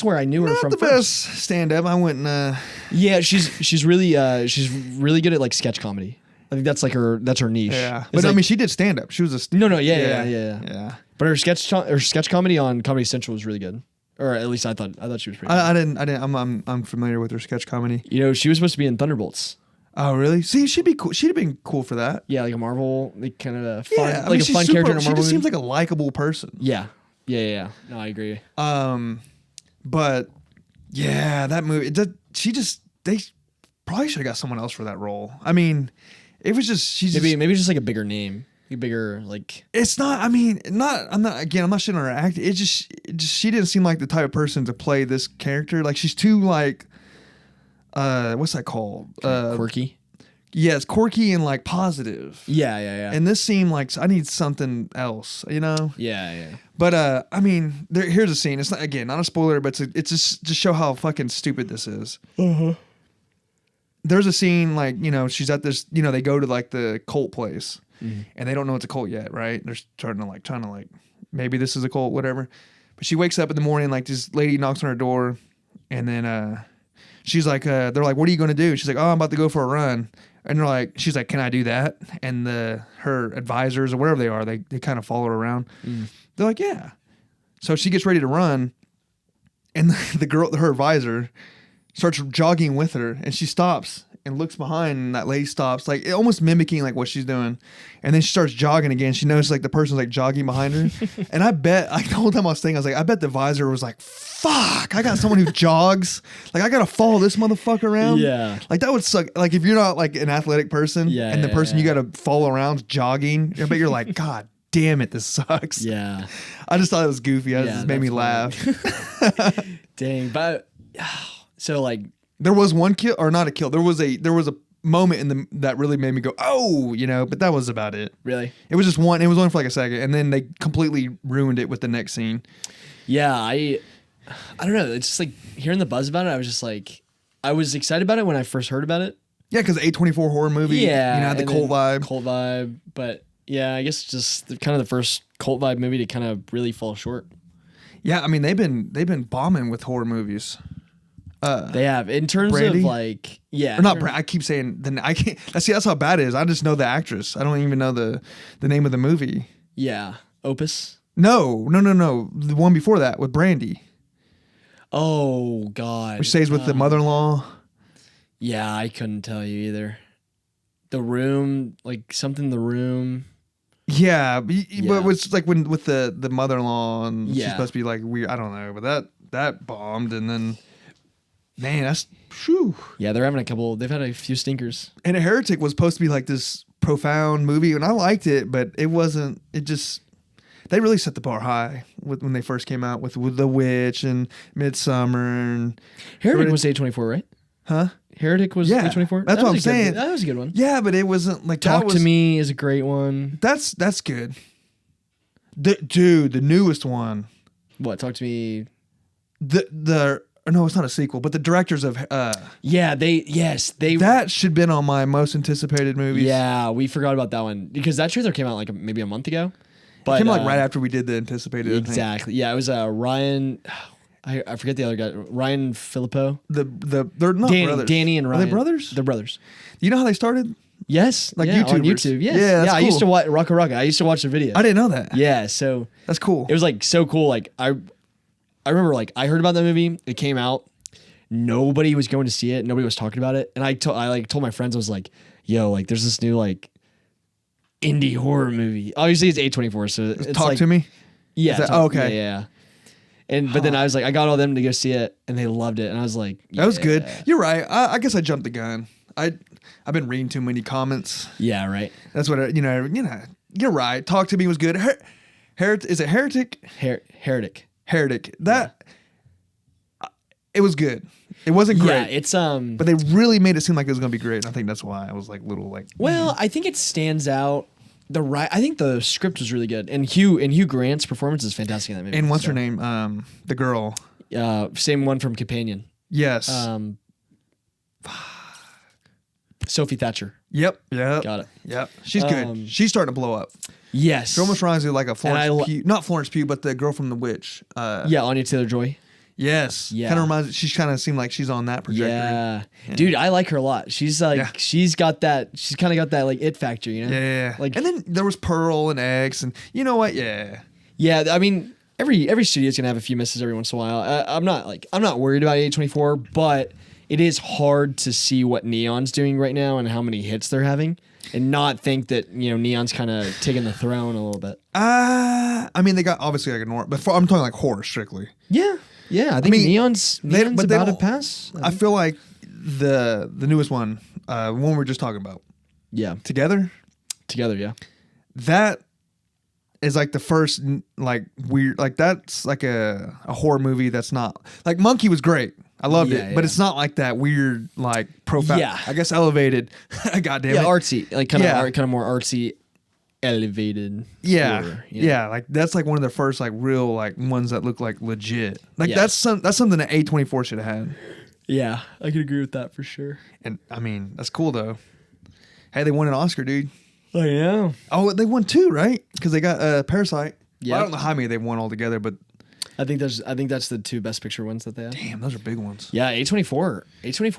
where I knew her from. Not the best stand up. I went and. Yeah, she's really good at like sketch comedy. I think that's her niche. Yeah, but I mean, she did stand up. She was a yeah. But her sketch comedy on Comedy Central was really good, or at least I thought she was pretty. I didn't. I'm familiar with her sketch comedy. You know, she was supposed to be in Thunderbolts. Oh really? See, she'd be cool. She'd have been cool for that. Yeah, like a Marvel, like kind of a fun, a fun character in a Marvel. She just seems like a likable person. Yeah. No, I agree. But yeah, that movie. They probably should have got someone else for that role. I mean. It was just maybe just like a bigger name, a bigger like. It's not. I mean, I'm not shitting on her act. It just she didn't seem like the type of person to play this character. Like she's too like, what's that called? Quirky. Yeah, it's quirky and like positive. Yeah. And this seemed like I need something else, you know? Yeah. But I mean, here's a scene. It's not a spoiler, but it's just to show how fucking stupid this is. There's a scene like, she's at this, they go to like the cult place and they don't know it's a cult yet, right? They're starting to trying to maybe this is a cult, whatever. But she wakes up in the morning, like this lady knocks on her door and then she's like, they're like, what are you going to do? She's like, oh, I'm about to go for a run. And she's like, can I do that? And her advisors or wherever they are, they kind of follow her around. They're like, yeah. So she gets ready to run and her advisor starts jogging with her and she stops and looks behind and that lady stops, like almost mimicking like what she's doing. And then she starts jogging again. She notices like the person's like jogging behind her. And I bet, like the whole time I was thinking, I was like, I bet the advisor was like, fuck, I got someone who jogs. Like I got to follow this motherfucker around. Yeah. Like that would suck. Like if you're not like an athletic person and the person you got to follow around jogging, I bet you're like, God damn it, this sucks. Yeah. I just thought it was goofy. It just made me laugh. Dang. But so like there was one kill or not a kill. There was a moment that really made me go, oh, but that was about it. Really? It was just one. It was only for like a second, and then they completely ruined it with the next scene. Yeah, I don't know. It's just like hearing the buzz about it. I was just like, I was excited about it when I first heard about it. Yeah, because the A24 horror movie. Yeah, had the cult vibe. Cult vibe, but yeah, I guess just kind of the first cult vibe movie to kind of really fall short. Yeah, I mean they've been bombing with horror movies. They have in terms Brandy? of like or not. I keep saying I can't. That's how bad it is. I just know the actress. I don't even know the name of the movie. Yeah, Opus. No. The one before that with Brandy. Oh God. god. Which stays with the mother-in-law. Yeah, I couldn't tell you either. The Room, like something. The Room. Yeah, but it's like when with the mother-in-law and she's supposed to be like weird. I don't know, but that bombed, and then man, that's whew. Yeah, they're having a couple. They've had a few stinkers. And A Heretic was supposed to be like this profound movie, and I liked it, but it wasn't. It just they really set the bar high when they first came out with The Witch and Midsummer and Heretic was A24, right? Huh? Heretic was A24. That's what I'm saying. That was a good one. Yeah, but it wasn't like Talk to Me is a great one. That's good. The newest one. What? Talk to Me. No, it's not a sequel, but the directors of Yeah, they that should have been on my most anticipated movies. Yeah, we forgot about that one because that trailer came out like maybe a month ago. But it came out like right after we did the anticipated. Exactly. Yeah, it was Ryan. I forget the other guy. Ryan Filippo. They're not brothers. Danny and Ryan. Are they brothers? They're brothers. You know how they started? Yes, like YouTubers. On YouTube. Yes. Yeah, that's I cool. used to watch Rocka. I used to watch the videos. I didn't know that. Yeah, so that's cool. It was like so cool. Like I remember like I heard about that movie. It came out. Nobody was going to see it. Nobody was talking about it. And I told my friends, I was like, "Yo, like there's this new like indie horror movie. Obviously, it's A24, so it's Talk like, to Me. Yeah. Okay. Yeah. But then I was like, I got all them to go see it, and they loved it, and I was like, that was good. You're right. I guess I jumped the gun. I've been reading too many comments. Yeah, right. That's what you know. You're right. Talk to Me was good. Is it Heretic? Heretic. Heretic. That it was good. It wasn't great. Yeah, it's but they really made it seem like it was gonna be great. And I think that's why I was like little like. Well, I think it stands out. I think the script was really good, and Hugh Grant's performance is fantastic in that movie. And what's her name? The girl. Same one from Companion. Yes. Sophie Thatcher. Yep. Got it. Yep. She's good. She's starting to blow up. Yes. She almost reminds me of like a Florence Pugh, not Florence Pugh, but the girl from The Witch. Anya Taylor-Joy. Yes. Yeah. Kind of reminds. She's kind of seemed like she's on that trajectory. Yeah. Dude, I like her a lot. She's like, she's kind of got that like it factor, you know? Yeah. Like, and then there was Pearl and X, and you know what? Yeah. Yeah. I mean, every studio's gonna have a few misses every once in a while. I'm not worried about A24, but it is hard to see what Neon's doing right now and how many hits they're having, and not think that Neon's kind of taking the throne a little bit. I mean, they got obviously like a norm, but I'm talking like horror strictly. Yeah. Yeah, I think Neon's about to pass. I feel like the newest one, one we were just talking about. Yeah. Together, yeah. That is like the first like weird, like that's like a horror movie that's not like Monkey was great. I loved it, but it's not like that weird like profound. Yeah. I guess elevated. God damn it. Yeah, artsy, like kind of more artsy. Elevated. Horror, yeah. Like that's like one of the first like real like ones that look like legit. Like that's something that A24 should have had. Yeah, I could agree with that for sure. And I mean, that's cool though. Hey, they won an Oscar, dude. Oh yeah. Oh, they won 2, right? Because they got Parasite. Yeah. Well, I don't know how many they've won altogether, but I think that's the 2 Best Picture ones that they have. Damn, those are big ones. Yeah, A24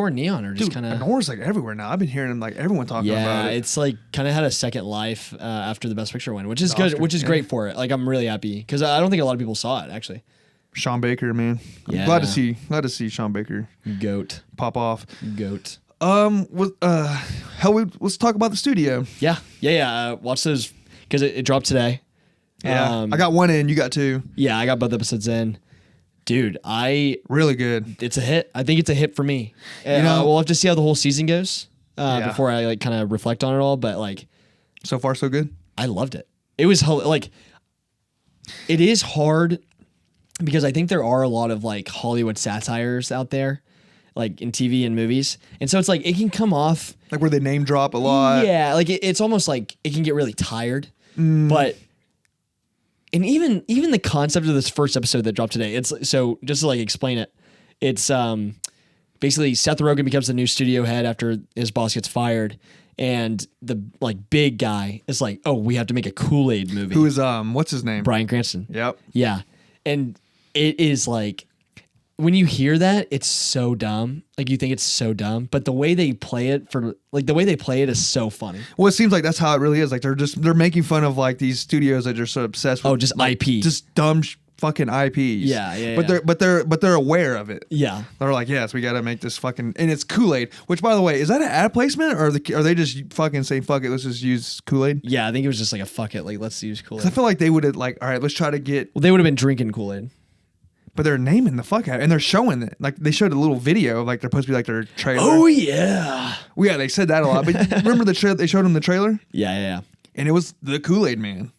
and Neon are just kind of. Nora's like everywhere now. I've been hearing like everyone talking about it. Yeah, it's like kind of had a second life after the Best Picture win, which is good, Oscar, which is great for it. Like I'm really happy because I don't think a lot of people saw it actually. Sean Baker, man. I'm glad to see Sean Baker. Goat. Pop off. Goat. Let's talk about the studio. Yeah. Watch those because it dropped today. Yeah, I got 1 in. You got 2. Yeah, I got both episodes in. Dude, really good. It's a hit. I think it's a hit for me. We'll have to see how the whole season goes before I like kind of reflect on it all. But like, so far so good. I loved it. It was like, it is hard because I think there are a lot of like Hollywood satires out there, like in TV and movies, and so it's like it can come off like where they name drop a lot. Yeah, like it's almost like it can get really tired, but. And even the concept of this first episode that dropped today, it's so just to like explain it, it's basically Seth Rogen becomes the new studio head after his boss gets fired, and the like big guy is like, oh, we have to make a Kool-Aid movie. Who is what's his name? Bryan Cranston. Yep. Yeah, and it is like when you hear that, it's so dumb. Like you think it's so dumb, but the way they play it is so funny. Well, it seems like that's how it really is. Like they're making fun of like these studios that are so obsessed with just like, IP, just dumb fucking IPs. Yeah. But they're aware of it. Yeah. They're like, yes, we got to make this fucking, and it's Kool-Aid. Which, by the way, is that an ad placement, or are they just fucking saying fuck it, let's just use Kool-Aid? Yeah, I think it was just like a fuck it, like let's use Kool-Aid. I feel like they would have like, all right, let's try to get. Well, they would have been drinking Kool-Aid. But they're naming the fuck out, and they're showing it. Like they showed a little video, like they're supposed to be like their trailer. Oh yeah. Well, yeah, they said that a lot. But remember the trailer? They showed them the trailer, Yeah. and it was the Kool-Aid Man.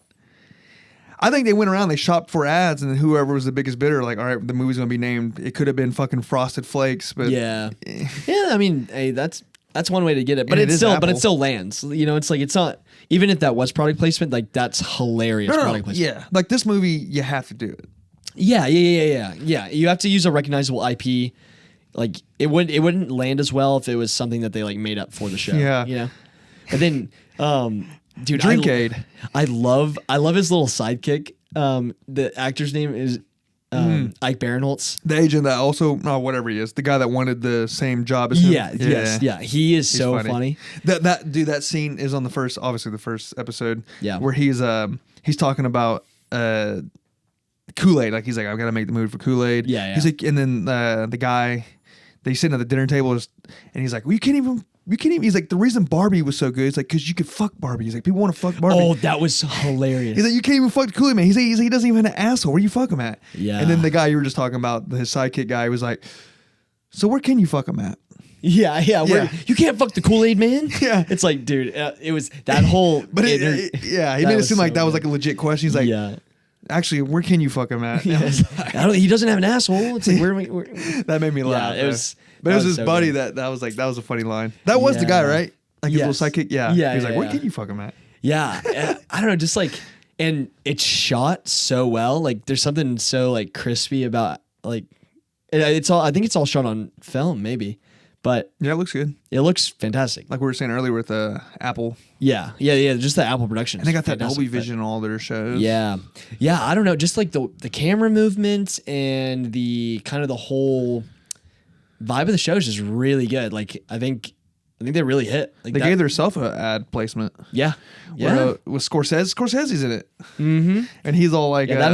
I think they went around, they shopped for ads, and then whoever was the biggest bidder, like, all right, the movie's gonna be named. It could have been fucking Frosted Flakes, but yeah. I mean, hey, that's one way to get it, but And it Apple. still lands. You know, it's like it's not even if that was product placement, like that's hilarious product placement. Yeah, like this movie, you have to do it. Yeah. You have to use a recognizable IP. Like it wouldn't land as well if it was something that they like made up for the show. Yeah. You know. And then, dude, Drinkade. I love his little sidekick. The actor's name is Ike Barinholtz. The agent that also, whatever he is, the guy that wanted the same job as him. Yeah. He is He's so funny. funny. That scene is on obviously the first episode. Yeah. Where he's talking about Kool-Aid. Like he's like, I've got to make the movie for Kool-Aid. Yeah. He's like, and then the guy, they sitting at the dinner table, and he's like, well, you can't even. He's like, the reason Barbie was so good is like because you could fuck Barbie. He's like, people want to fuck Barbie. Oh, that was hilarious. He's like, you can't even fuck the Kool-Aid Man. He's like, he doesn't even have an asshole. Where you fuck him at? Yeah. And then the guy you were just talking about, his sidekick guy, was like, so where can you fuck him at? Yeah. You can't fuck the Kool-Aid Man. Yeah. It's like, dude, it was that whole. But he made it seem like that was like a legit question. He's like, actually, where can you fuck him at? Yeah. He doesn't have an asshole. It's like where That made me laugh. Yeah, it was. But it was his so buddy good. that was a funny line. That was the guy, right? Like his little sidekick. Yeah. Yeah, He was like, yeah, where yeah. can you fuck him at? Yeah, I don't know, just like, and it's shot so well. Like, there's something so like crispy about like, it's all. I think it's all shot on film, maybe, but Yeah, it looks good. it looks fantastic. Like we were saying earlier with Apple, Yeah. Just the Apple production, and they got that fantastic, Dolby but- Vision in all their shows. Yeah. I don't know, just like the camera movement and the kind of the whole vibe of the show is just really good. Like, I think they really hit. Like They gave themselves an ad placement. Yeah. With Scorsese. Scorsese's in it. Mm-hmm. And he's all like, Yeah, that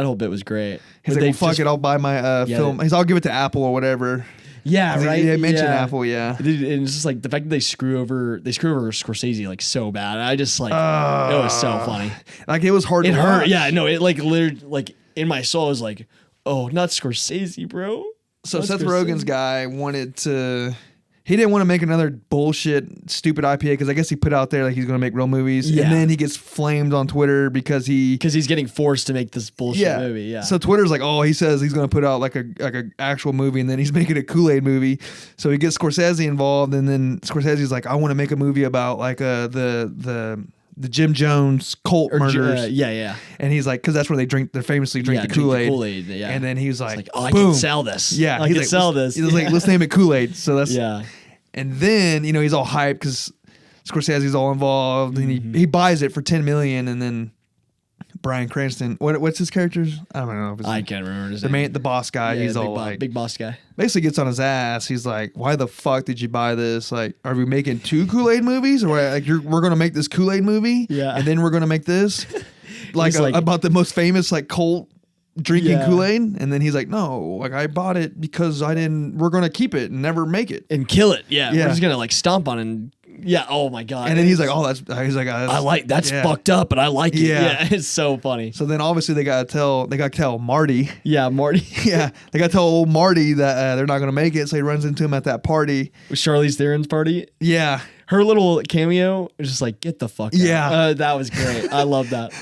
whole bit was great. he's But like, well, they fuck just- it, I'll buy my film. I'll give it to Apple or whatever. Yeah, right. They mentioned Apple, yeah. And it's just like the fact that they screw over Scorsese like so bad. I just like it was so funny. Like it was hard It to hurt. watch. Yeah, no, it like literally like in my soul I was like, oh, not Scorsese, bro. So Not Seth Scorsese. Rogen's guy he didn't want to make another bullshit, stupid IPA because I guess he put out there like he's going to make real movies. Yeah. And then he gets flamed on Twitter because he's getting forced to make this bullshit movie. Yeah. So Twitter's like, oh, he says he's going to put out like a actual movie, and then he's making a Kool-Aid movie. So he gets Scorsese involved, and then Scorsese's like, I want to make a movie about like the Jim Jones cult murders. Yeah. And he's like, because that's where they famously drink the Kool-Aid. Kool-Aid, yeah. And then he's like, It's like, oh, I boom. can sell this. Yeah, I he's can like, sell this. He's like, let's name it Kool-Aid. So that's Yeah. And then he's all hyped because Scorsese's all involved, and he buys it for $10 million, and then Bryan Cranston, what's his character's? I don't know. If it's I can't remember his name. the boss guy. Yeah, He's big all like, big boss guy. basically gets on his ass. He's like, why the fuck did you buy this? Like, are we making 2 Kool-Aid movies, or like we're gonna make this Kool-Aid movie, Yeah. and then we're gonna make this, like, like- about the most famous like cult drinking Yeah. Kool-Aid? And then he's like, no, like I bought it because we're gonna keep it and never make it. And kill it. Yeah. Yeah. We're just gonna like stomp on it and yeah, oh my god. And then he's like, oh, that's I like that's yeah. fucked up, but I like it. Yeah. Yeah, it's so funny. So then obviously they gotta tell Marty. Yeah, Marty. Yeah, they gotta tell old Marty that they're not gonna make it. So he runs into him at that party. With Charlize Theron's party. Yeah. Her little cameo was just like, get the fuck out. Yeah. That was great. I love that.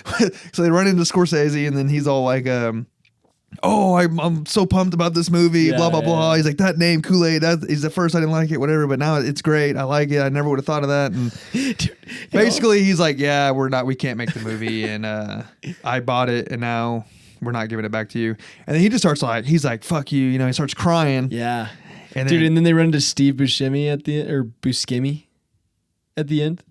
So they run into Scorsese, and then he's all like, oh, I'm so pumped about this movie, Yeah, blah, blah, yeah. blah. He's like, that name, Kool-Aid, that is the first I didn't like it, whatever, but now it's great. I like it. I never would have thought of that. And Dude, basically, he's like, yeah, we can't make the movie, and I bought it, and now we're not giving it back to you. And then he just starts like, he's like, fuck you, he starts crying. Yeah. And Dude, then, and then they run into Steve Buscemi at the end, or Buscemi at the end.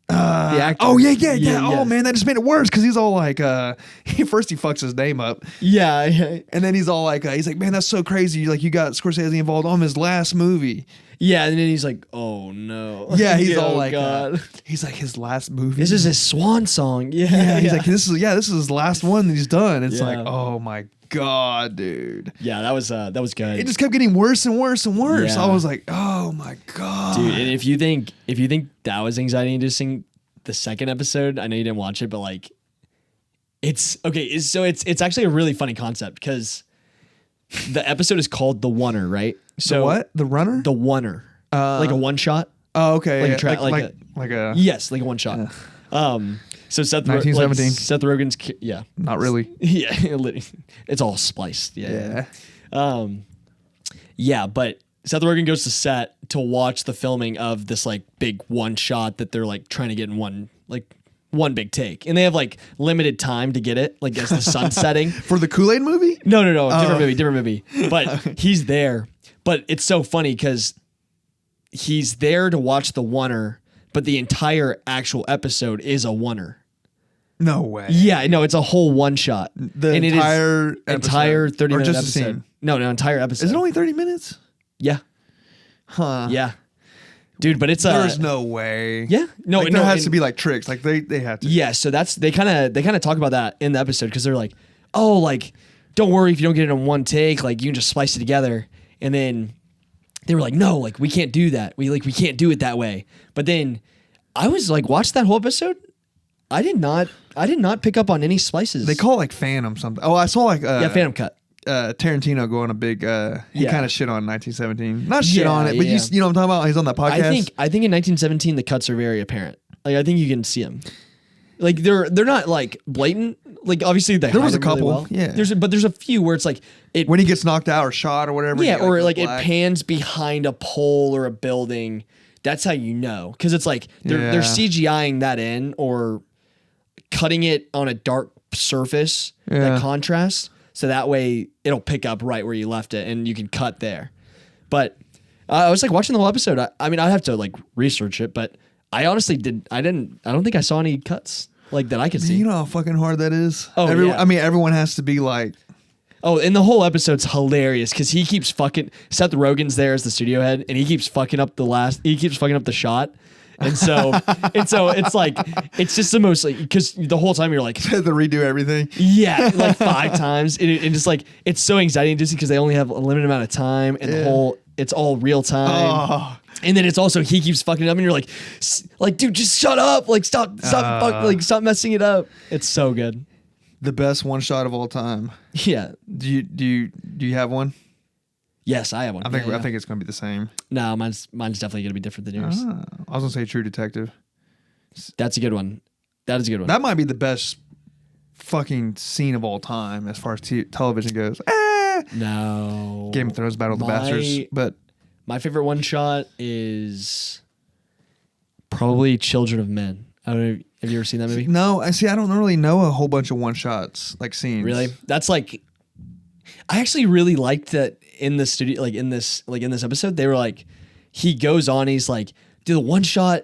The actor. Oh yeah. Oh yes. man, that just made it worse because he's all like, first he fucks his name up, Yeah. and then he's all like, man, that's so crazy. Like you got Scorsese involved on his last movie. Yeah, and then he's like, oh no. Yeah, he's all Oh, like, God. he's like his last movie. This is his swan song. Yeah. Yeah, he's like, this is his last one that he's done. It's Yeah. like, oh my God, dude. Yeah, that was good. It just kept getting worse and worse and worse. Yeah. I was like, oh my God. Dude, and if you think that was anxiety inducing, the second episode, I know you didn't watch it, but like it's actually a really funny concept because the episode is called The Oneer, right? So the what? The runner? The Oneer. Like a one shot? Oh, okay. Like yeah. a tra- like a Yes, like a one shot. So Seth 1917. Seth Rogen's yeah. Not really. Yeah, it's all spliced. Yeah. Yeah, but Seth Rogen goes to set to watch the filming of this like big one shot that they're like trying to get in one big take, and they have like limited time to get it, like as the sun's setting. For the Kool-Aid movie? No, different movie. But he's there. But it's so funny because he's there to watch the oneer, but the entire actual episode is a oneer. No way. Yeah, no, it's a whole one shot. The and entire it is entire 30-minute just episode. a scene? No, entire episode. Is it only 30 minutes? Yeah. Huh. Yeah. Dude, but it's there's no way. Yeah. No, like, there has to be like tricks. Like they have to. Yeah, so they kind of talk about that in the episode because they're like, "Oh, like don't worry if you don't get it in one take, like you can just splice it together." And then they were like, "No, like we can't do that. We can't do it that way." But then I was like, watch that whole episode. I did not pick up on any splices. They call it like Phantom something. Oh, I saw like Phantom cut. Tarantino going a big he kind of shit on 1917. Not shit Yeah, on it, but yeah. you know what I'm talking about? He's on that podcast. I think in 1917 the cuts are very apparent. Like I think you can see them. Like they're not like blatant. Like obviously there was a couple. Yeah. There's a few where it's like when he gets knocked out or shot or whatever. Yeah, or like black. it pans behind a pole or a building. That's how you know, because it's like they're CGIing that in or cutting it on a dark surface that contrasts, so that way it'll pick up right where you left it and you can cut there. But I was like watching the whole episode. I mean, I'd have to like research it, but I honestly I don't think I saw any cuts like that I could see. You know how fucking hard that is? Oh, yeah. I mean, everyone has to be like... Oh, and the whole episode's hilarious because he keeps fucking... Seth Rogen's there as the studio head, and he keeps fucking up the shot. And so it's like, it's just the most, like, because the whole time you're like... to redo everything. Yeah, like 5 times. And just like, it's so anxiety inducing because they only have a limited amount of time, and it's all real time. Oh. And then it's also, he keeps fucking it up, and you're like, dude, just shut up. Like, stop stop messing it up. It's so good. The best one shot of all time. Yeah. Do you have one? Yes, I have one. I think it's gonna be the same. No, mine's definitely gonna be different than yours. I was gonna say True Detective. That's a good one. That is a good one. That might be the best fucking scene of all time as far as television goes. No. Game of Thrones Battle of the Bastards. But my favorite one shot is probably Children of Men. I don't know. Have you ever seen that movie? No, I don't really know a whole bunch of one shots like scenes. Really? That's like, I actually really liked that in the studio, like in this episode, they were like, he goes on, he's like, do the one shot,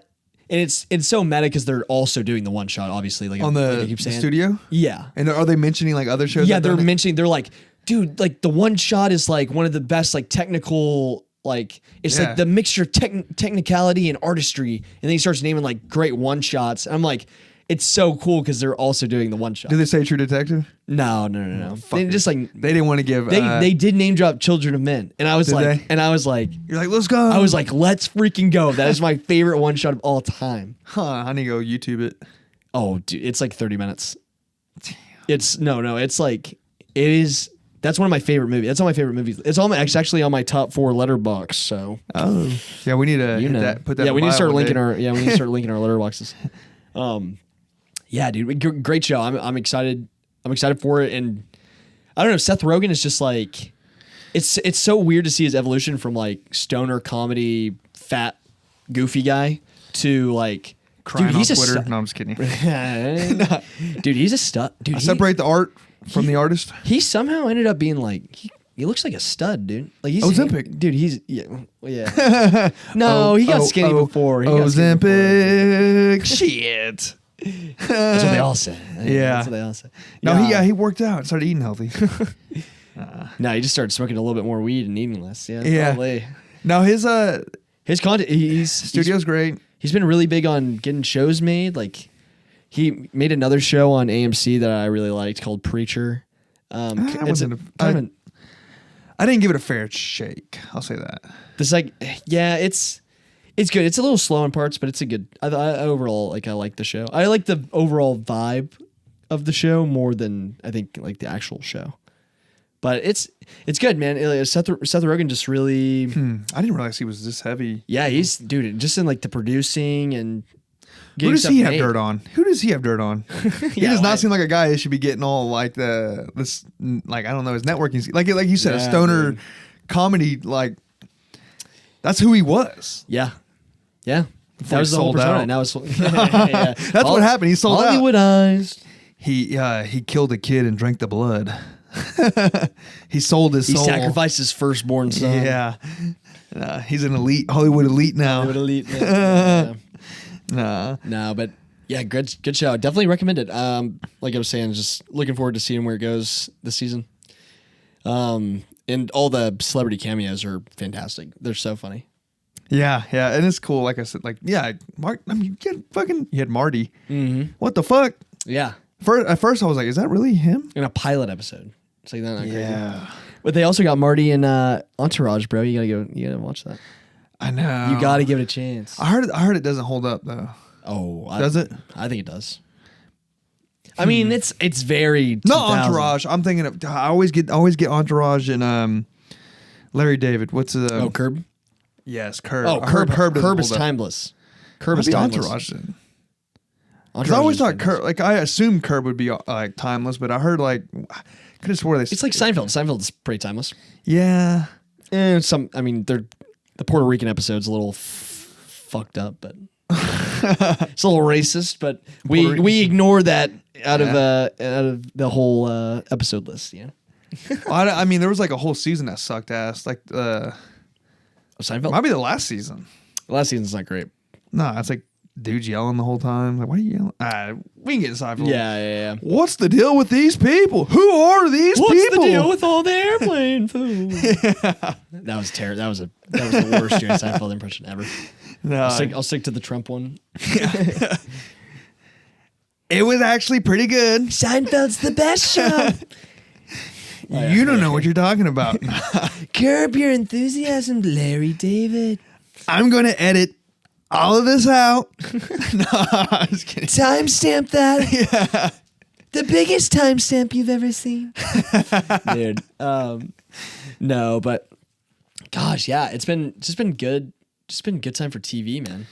and it's so meta because they're also doing the one shot, obviously, like on the, like I keep saying. Studio. Yeah. And are they mentioning like other shows? Yeah, they're mentioning. They're like, dude, like the one shot is like one of the best, like technical. Like it's like the mixture of technicality and artistry, and then he starts naming like great one shots. I'm like, it's so cool because they're also doing the one shot. Did they say True Detective? No. They just like they didn't want to give. They did name drop Children of Men, and I was you're like, let's go. I was like, let's freaking go. That is my favorite one shot of all time. I need to go YouTube it. Oh, dude, it's like 30 minutes. Damn. It's like it is. That's one of my favorite movies. That's all my favorite movies. It's actually on my top 4 letterbox. So yeah, we need to put that. Yeah, we need to start linking our letterboxes. Yeah, dude, great show. I'm excited. I'm excited for it, and I don't know. Seth Rogen is just like, it's so weird to see his evolution from like stoner comedy, fat, goofy guy to like crying dude, he's on a Twitter. No, I'm just kidding. Dude, he's a stud. Dude, separate the art from the artist. He somehow ended up being like he looks like a stud, dude. Like he's Ozempic. dude. He's yeah. No, he got skinny before. He got skinny before. Ozempic. Shit. That's what they all say. Yeah. That's what they all say. No, he worked out and started eating healthy. No, he just started smoking a little bit more weed and eating less. Yeah. Yeah. Probably. Now his content. studio's great. He's been really big on getting shows made. Like he made another show on AMC that I really liked called Preacher. I didn't give it a fair shake. I'll say that. It's like, yeah, it's good. It's a little slow in parts, but it's a good. I overall I like the show. I like the overall vibe of the show more than I think like the actual show. But it's good, man. Seth Rogen just really. I didn't realize he was this heavy. Yeah, he's dude. Just in like the producing and. Who does he have dirt on? Who does he have dirt on? He does not seem like a guy that should be getting all like this like I don't know his networking like you said a stoner comedy like that's who he was. Yeah. That was the whole sold persona. out. Now it's That's what happened. He sold out. Hollywoodized. He killed a kid and drank the blood. He sold his soul. He sacrificed his firstborn son. Yeah. He's an Hollywood elite now. Hollywood elite. Yeah. Nah. No, but yeah, good show. Definitely recommend it. Like I was saying, just looking forward to seeing where it goes this season. And all the celebrity cameos are fantastic. They're so funny. Yeah, and it's cool. Like I said, Mark. I mean, you had Marty. Mm-hmm. What the fuck? Yeah. At first, I was like, is that really him? In a pilot episode. It's like that. Yeah. Crazy. But they also got Marty in Entourage, bro. You gotta watch that. I know. You gotta give it a chance. I heard it doesn't hold up though. Oh, does it? I think it does. I mean, it's very 2000. Not Entourage. I'm thinking of. I always get Entourage and Larry David. What's the? Curb. Yes, Curb. Oh, Curb is timeless. Curb is timeless. Entourage then. Because I always thought Curb. Like I assumed Curb would be like timeless, but I heard like could have swore they. It's like Seinfeld. Seinfeld's pretty timeless. Yeah. And I mean, the Puerto Rican episode's a little fucked up, but it's a little racist. But we ignore that out of the whole episode list. Yeah. I mean, there was like a whole season that sucked ass. Like Seinfeld. Might be the last season. The last season's not great. No, it's like dudes yelling the whole time. Like, why are you yelling? We can get inside. Yeah. What's the deal with these people? Who are these people? What's the deal with all the airplane food? That was terrible. That was the worst Jerry Seinfeld impression ever. No, I'll stick to the Trump one. It was actually pretty good. Seinfeld's the best show. You don't know what you're talking about. Curb Your Enthusiasm, Larry David. I'm going to edit all of this out. No, I was kidding. Timestamp that. Yeah. The biggest timestamp you've ever seen. Dude. No, but gosh, yeah, it's just been good. Just been a good time for TV, man.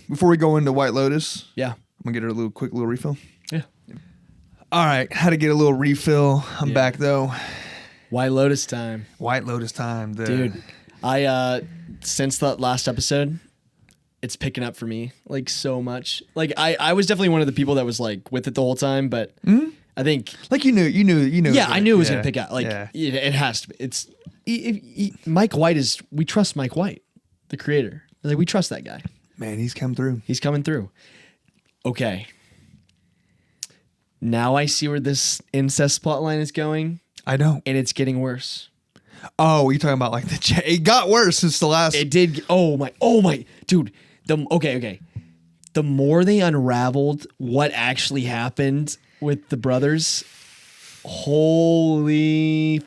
Before we go into White Lotus, yeah, I'm gonna get her a quick little refill. Yeah. All right, how to get a little refill. I'm back though. White Lotus time. White Lotus time, dude. I since that last episode, it's picking up for me like so much. Like I was definitely one of the people that was like with it the whole time, but I think like you knew. Yeah, I knew it was gonna pick up. Like it has to be. It's Mike White we trust Mike White, the creator. Like we trust that guy. Man, he's come through. He's coming through. Okay. Now I see where this incest plotline is going. I don't. And it's getting worse. Oh, you're talking about like it got worse since the last. It did. Oh my, dude. Okay. The more they unraveled what actually happened with the brothers, holy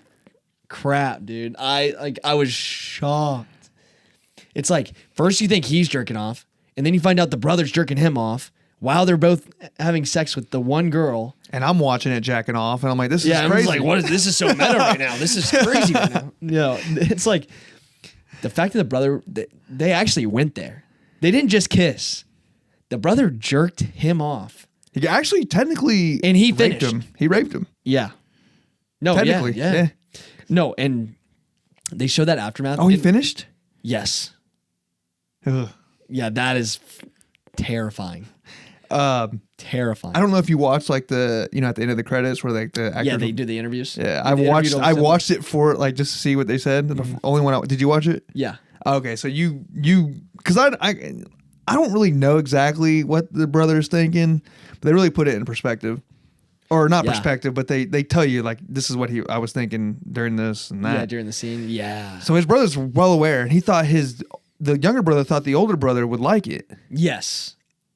crap, dude. I was shocked. It's like first you think he's jerking off, and then you find out the brother's jerking him off while they're both having sex with the one girl. And I'm watching it jacking off, and I'm like, this is crazy. I'm like, what is this? Is so meta right now. This is crazy right now. No, it's like the fact that the brother they actually went there. They didn't just kiss. The brother jerked him off. He actually technically and he finished him. He raped him. Yeah. No, technically, yeah. No, and they showed that aftermath. Oh, he finished? Yes. Ugh. Yeah, that is terrifying. Terrifying. I don't know if you watch like the at the end of the credits where like the actor. Yeah, they do the interviews. Yeah, I watched it for like just to see what they said. Mm-hmm. The only one. Did you watch it? Yeah. Okay, so you because I don't really know exactly what the brother's thinking, but they really put it in perspective. Or not perspective, but they tell you like this is what I was thinking during this and that. Yeah, during the scene. Yeah. So his brother's well aware, and he thought the younger brother thought the older brother would like it. Yes.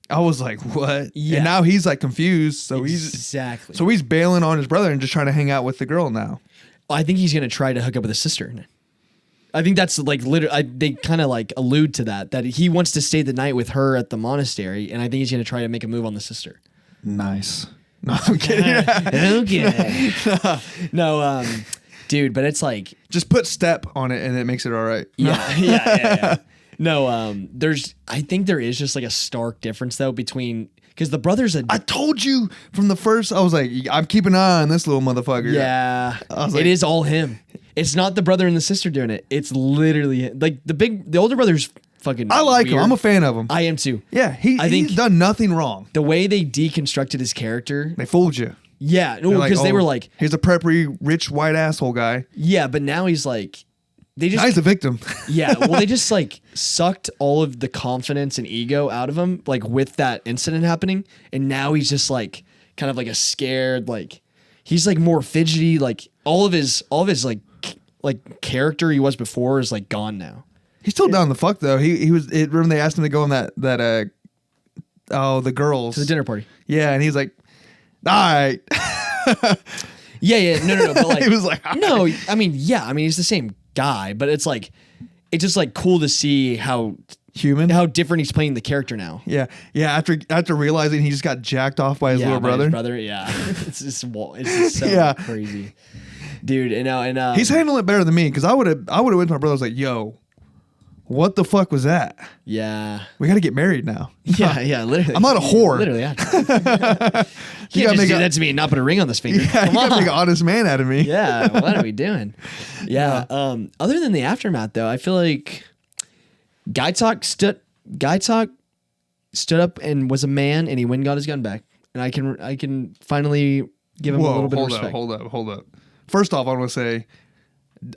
I was like, what? Yeah. And now he's like confused. So he's bailing on his brother and just trying to hang out with the girl now. I think he's gonna try to hook up with his sister. I think that's like literally. They kind of like allude to that he wants to stay the night with her at the monastery, and I think he's gonna try to make a move on the sister. Nice. No, I'm kidding. Okay. No, dude, but it's like just put step on it and it makes it all right. Yeah. No, I think there is just like a stark difference though between because the brothers. I told you from the first. I was like, I'm keeping an eye on this little motherfucker. Yeah, it is all him. It's not the brother and the sister doing it. It's literally like the older brother's fucking. I like weird. him. I'm a fan of him. I am too. Yeah, he's done nothing wrong. The way they deconstructed his character, they fooled you. Yeah, no, because they were like, he's a preppy, rich, white asshole guy. Yeah, but now he's like, now he's a victim. Yeah, well, they just like sucked all of the confidence and ego out of him, like with that incident happening, and now he's just like kind of like a scared, like he's like more fidgety, like all of his like character he was before is like gone now. He's still down the fuck though. He was. Remember they asked him to go on that the girls To the dinner party. Yeah, and he's like, all right. Yeah. No. But like he was like, no. I mean, he's the same guy, but it's just like cool to see how different he's playing the character now. Yeah. After realizing he just got jacked off by his little brother. Yeah. It's just so crazy, dude. And he's handling it better than me because I would have went to my brother. I was like, yo. What the fuck was that? Yeah. We got to get married now. Yeah, literally. I'm not a whore. Literally, yeah. You can't just do that to me and not put a ring on this finger. Yeah, you got to make an honest man out of me. Yeah, what are we doing? Yeah. Other than the aftermath, though, I feel like Guy Talk stood up and was a man, and he went and got his gun back. And I can finally give him a little bit of respect. Hold up. First off, I want to say,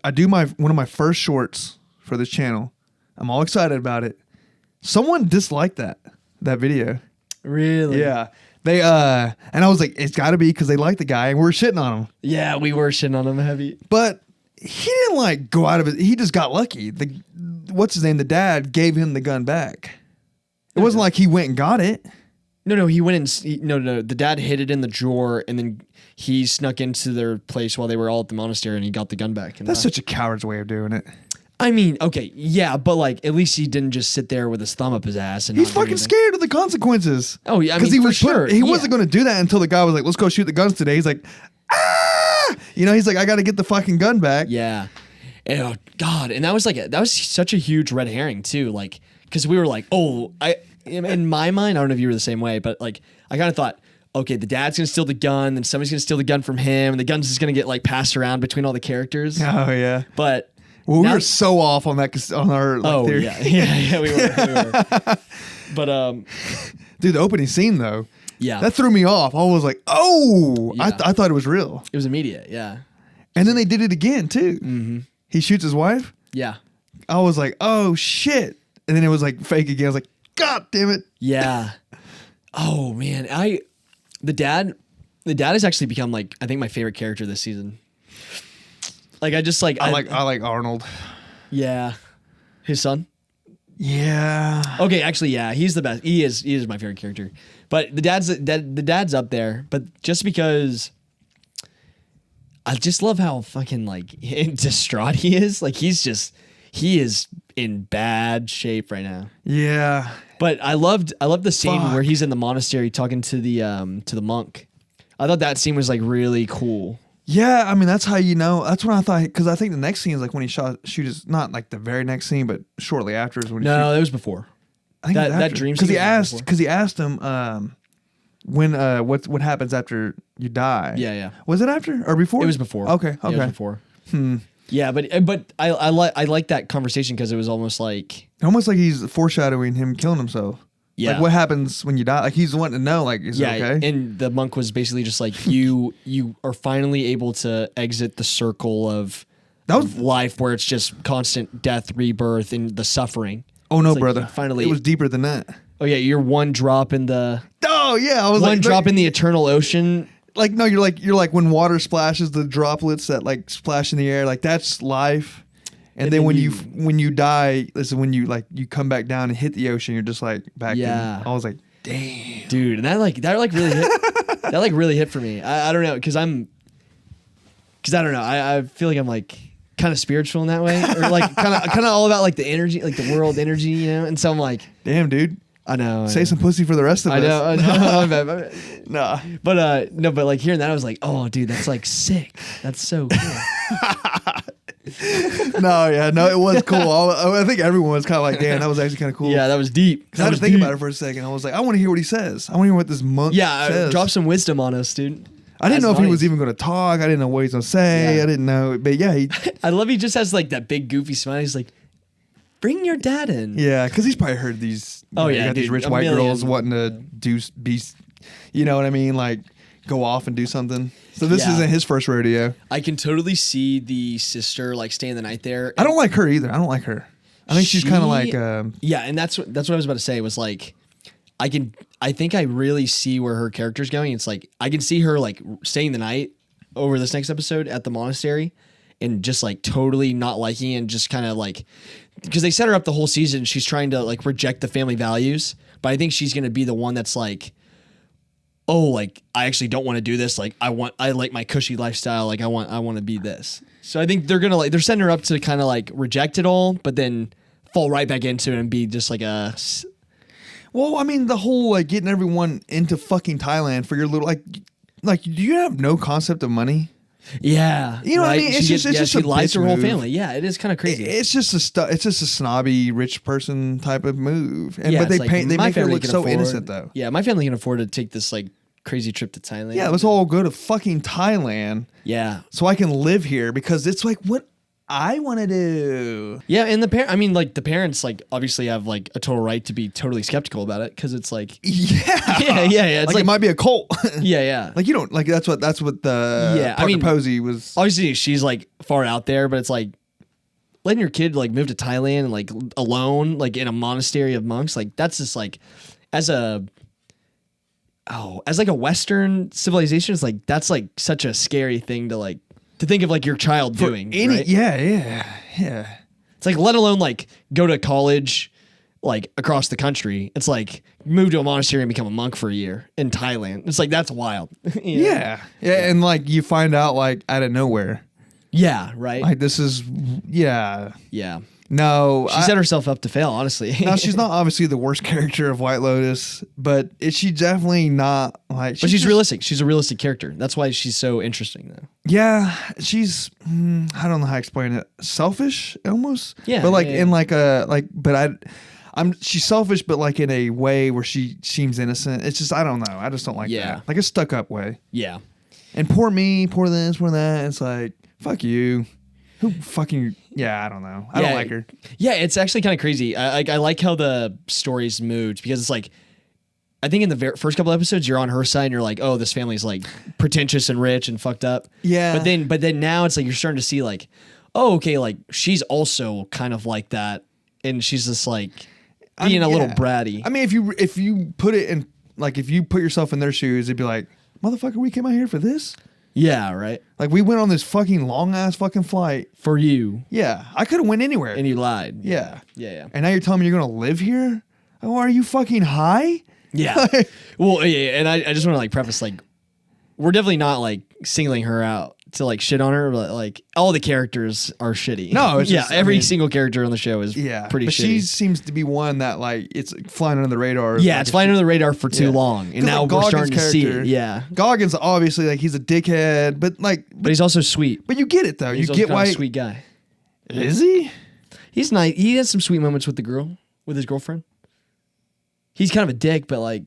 I do one of my first shorts for this channel. I'm all excited about it. Someone disliked that video. Really? Yeah. They and I was like, it's got to be because they like the guy and we're shitting on him. Yeah, we were shitting on him heavy. But he didn't like go out of it. He just got lucky. What's his name? The dad gave him the gun back. It wasn't like he went and got it. No. He went and no. The dad hid it in the drawer and then he snuck into their place while they were all at the monastery and he got the gun back. That's such a coward's way of doing it. I mean, okay, yeah, but like at least he didn't just sit there with his thumb up his ass and he's fucking scared of the consequences. Oh yeah, because he wasn't going to do that until the guy was like, "Let's go shoot the guns today." He's like, "Ah!" He's like, "I got to get the fucking gun back." Yeah. Oh God, and that was such a huge red herring too. Like, because we were like, in my mind, I don't know if you were the same way, but like, I kind of thought, okay, the dad's gonna steal the gun, then somebody's gonna steal the gun from him, and the gun's just gonna get like passed around between all the characters. Oh yeah, but. Well, we were so off on that on our theory. Yeah, we were. But dude, the opening scene though, yeah, that threw me off. I was like, oh, yeah. I thought it was real. It was immediate, yeah. And then they did it again too. Mm-hmm. He shoots his wife. Yeah, I was like, oh shit, and then it was like fake again. I was like, God damn it. Yeah. Oh man, the dad has actually become like I think my favorite character this season. Like I like Arnold. Yeah. His son? Yeah. Okay, actually, yeah, he's the best. He is my favorite character. But the dad's up there, but just because I just love how fucking like distraught he is. Like he is in bad shape right now. Yeah. But I loved the scene where he's in the monastery talking to the monk. I thought that scene was like really cool. Yeah, I mean that's how you know. That's what I thought because I think the next scene is like when he shoots not like the very next scene, but shortly after is when he that was before. I think that dream scene because he asked him when what happens after you die. Yeah. Was it after or before? It was before. Okay. Yeah, it was before. Yeah, but I like that conversation because it was almost like he's foreshadowing him killing himself. Yeah. Like, what happens when you die? Like, he's wanting to know, like, is it okay? And the monk was basically just like, you are finally able to exit the circle of life where it's just constant death, rebirth, and the suffering. Oh, no, It's like, brother. finally, it was deeper than that. Oh, yeah, you're one drop in the... Oh, yeah. I was one drop in the eternal ocean. Like, no, you're like when water splashes, the droplets that, like, splash in the air. Like, that's life. And then when you die, this is when you come back down and hit the ocean. You're just like back in. I was like, damn, dude, and that really hit. That like really hit for me. I don't know because I don't know. I feel like I'm like kind of spiritual in that way, or like kind of all about like the energy, like the world energy, you know. And so I'm like, damn, dude. I know. Say some pussy for the rest of us. I know. Nah. But no, but like hearing that, I was like, oh, dude, that's like sick. That's so cool. No, it was cool. I think everyone was kind of like, damn, that was actually kind of cool. Yeah, that was deep. I had to think about it for a second. I was like, I want to hear what he says. I want to hear what this monk says. Drop some wisdom on us, dude. I didn't know if he was even going to talk. I didn't know what he was going to say. I didn't know. But yeah, I love he just has like that big goofy smile. He's like, bring your dad in. Yeah, because he's probably heard these. These rich white girls wanting to be, you know what I mean? Like, go off and do something. So this isn't his first rodeo. I can totally see the sister like staying the night there. I don't like her either. I don't like her. I think she's kind of like and that's what I was about to say was like I think I really see where her character's going. It's like I can see her like staying the night over this next episode at the monastery and just like totally not liking it and just kind of like because they set her up the whole season. She's trying to like reject the family values, but I think she's going to be the one that's like, oh, like I actually don't want to do this. Like I like my cushy lifestyle. Like I want to be this. So I think they're setting her up to kind of like reject it all, but then fall right back into it and be just like a. Well, I mean, the whole like getting everyone into fucking Thailand for your little like do you have no concept of money? Yeah, you know what I mean. It's just she lies to her whole move. family. Yeah, it is kind of crazy. It's just a snobby rich person type of move. And but they like, make her look so innocent though. Yeah, my family can afford to take this like crazy trip to Thailand. Yeah, let's all go to fucking Thailand. Yeah, so I can live here because it's like what I want to do. Yeah, and the parents like obviously have like a total right to be totally skeptical about it because it's like yeah. It's like it might be a cult. yeah. Like you don't like that's what the Parker Posey was. Obviously, she's like far out there, but it's like letting your kid like move to Thailand and like alone, like in a monastery of monks, like that's just like as like a Western civilization, it's like that's like such a scary thing to think of like your child doing. Right? Yeah. It's like let alone like go to college like across the country. It's like move to a monastery and become a monk for a year in Thailand. It's like that's wild. Yeah, and like you find out like out of nowhere. Yeah, right. Like this is Yeah. No, she set herself up to fail, honestly. No, she's not obviously the worst character of White Lotus, but she definitely not like. But she's realistic. She's a realistic character. That's why she's so interesting, though. Yeah, she's I don't know how to explain it. Selfish, almost. Yeah, but like in like a like, but she's selfish, but like in a way where she seems innocent. It's just I don't know. I just don't like that. Like a stuck up way. Yeah. And poor me, poor this, poor that. It's like fuck you. Who fucking I don't know. I don't like her. Yeah, it's actually kind of crazy. I like how the stories moved because it's like I think in the first couple episodes you're on her side and you're like, oh, this family's like pretentious and rich and fucked up. Yeah. But then now it's like you're starting to see like, oh, okay, like she's also kind of like that, and she's just like being a little bratty. I mean, if you put it in like if you put yourself in their shoes, it'd be like, motherfucker, we came out here for this. Yeah, right. Like we went on this fucking long ass fucking flight for you. Yeah, I could have went anywhere. And you lied. Yeah. And now you're telling me you're gonna live here? Oh, are you fucking high? Yeah. Well, yeah. And I just want to like preface like we're definitely not like singling her out to like shit on her, but like all the characters are shitty. No, it's just, every single character on the show is pretty but shitty. She seems to be one that like it's flying under the radar. Yeah, like it's flying under the radar for too long, and now like we're starting to see it. Yeah, Goggins obviously like he's a dickhead, but he's also sweet. But you get it though. You get why a sweet guy. Is he? He's nice. He has some sweet moments with his girlfriend. He's kind of a dick, but like,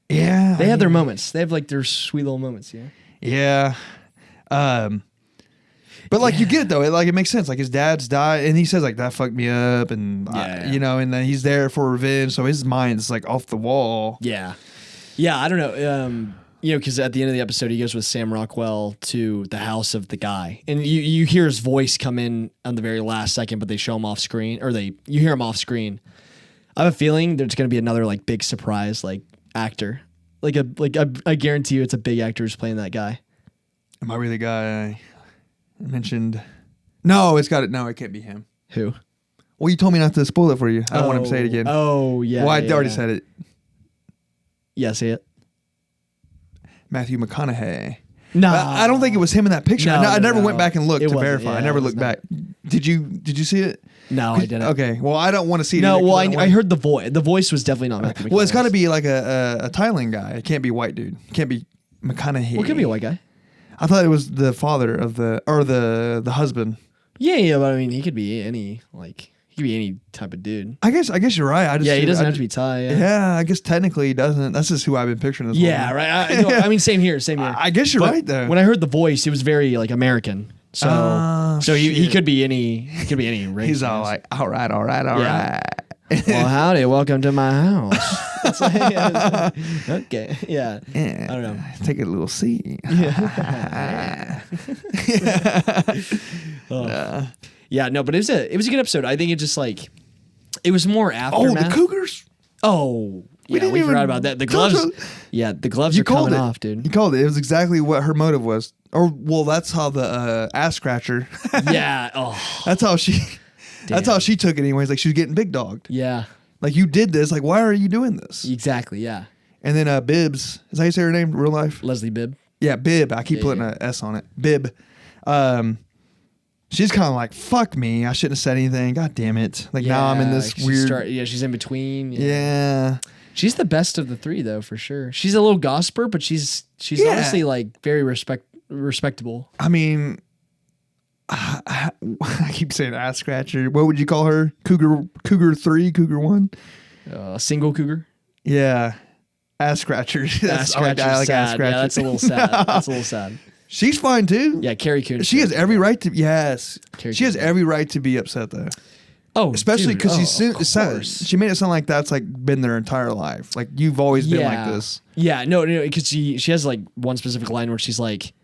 they have their moments. They have like their sweet little moments. Yeah. Yeah. But like you get it though, it makes sense. Like his dad's died, and he says like that fucked me up, and you know, and then he's there for revenge. So his mind's like off the wall. Yeah, I don't know. You know, because at the end of the episode, he goes with Sam Rockwell to the house of the guy, and you hear his voice come in on the very last second, but they show him off screen, or you hear him off screen. I have a feeling there's going to be another like big surprise like actor, I guarantee you, it's a big actor who's playing that guy. It might be the guy I mentioned. No, it can't be him. Who? Well, you told me not to spoil it for you. I don't want him to say it again. Oh yeah. Well, I already said it. Yeah, say it. Matthew McConaughey. No, I don't think it was him in that picture. I never went back and looked to verify. Yeah, I never looked back. Did you see it? No, I didn't. Okay, well, I don't want to see it. No, well, I heard the voice. The voice was definitely not Matthew McConaughey. Well, it's got to be like a Thailand guy. It can't be white dude. It can't be McConaughey. Well, it could be a white guy. I thought it was the father of the husband. Yeah, but I mean, he could be any type of dude. I guess you're right. He doesn't have to be Thai. Yeah, I guess technically he doesn't. That's just who I've been picturing this. Yeah, right. I mean, same here. I guess you're right though. When I heard the voice, it was very like American. So he could be any race. He's all like, all right. Well, howdy, welcome to my house. It's like, okay, yeah. I don't know. Take a little seat. Yeah, no, but it was a good episode. I think it just like it was more aftermath. Oh, the Cougars. Oh, yeah, we forgot about that. The gloves. Yeah, the gloves are coming off, dude. You called it. It was exactly what her motive was. Or well, that's how the ass scratcher. Yeah. Oh. That's how she. Damn. That's how she took it. Anyways, like she was getting big dogged. Yeah. Like you did this. Like why are you doing this? Exactly. Yeah. And then Bibbs. Is that how you say her name? Real life. Leslie Bibb. Yeah, Bibb. I keep putting an S on it. Bibb. She's kind of like, fuck me. I shouldn't have said anything. God damn it. Like now I'm in this weird. She's in between. Yeah. She's the best of the three, though, for sure. She's a little gosper, but she's honestly like very respectable. I mean, I keep saying ass scratcher. What would you call her? Cougar 3, Cougar 1? Single cougar? Yeah. Ass scratcher. Ass scratcher. I like ass scratcher. Yeah, that's a little sad. That's a little sad. She's fine too. Yeah, Carrie Coon. She has every right to. Yes, Carrie she has every right to be upset though. Oh, especially because she made it sound like that's like been their entire life. Like you've always been like this. Yeah, no, because she has like one specific line where she's like,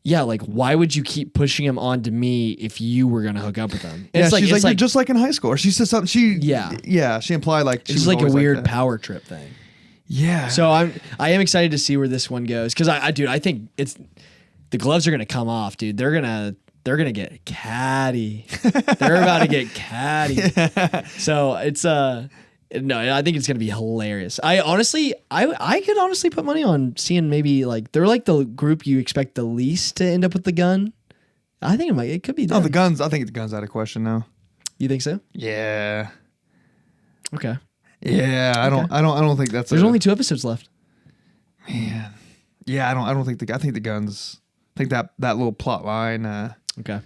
"Yeah, like why would you keep pushing him onto me if you were gonna hook up with him?" And she's like, you're just like in high school. Or she said something. She implied like it's like a weird power trip thing. Yeah. So I am excited to see where this one goes because I think it's. The gloves are gonna come off, dude. They're gonna get catty. They're about to get catty. Yeah. So it's no, I think it's gonna be hilarious. I could honestly put money on seeing maybe like they're like the group you expect the least to end up with the gun. I think it could be them. Oh, the guns. I think the gun's out of question now. You think so? Yeah. Okay. Yeah, I don't think that's. There's only 2 episodes left. Man. Yeah, I don't think I think the guns. I think that little plot line. Okay. I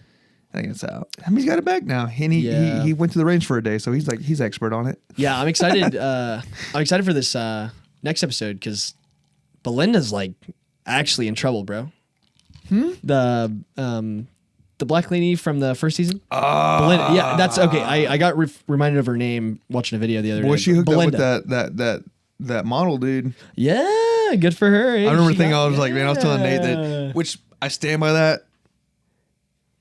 think it's out. I mean, he's got it back now, and he went to the range for a day, so he's expert on it. Yeah, I'm excited. I'm excited for this next episode because Belinda's like actually in trouble, bro. The black lady from the first season. Belinda. Yeah, that's okay. I got reminded of her name watching a video the other day. Boy, she hooked Belinda. Up with that model dude. Yeah, good for her. I remember thinking, I was like, man, I was telling Nate that, which I stand by that.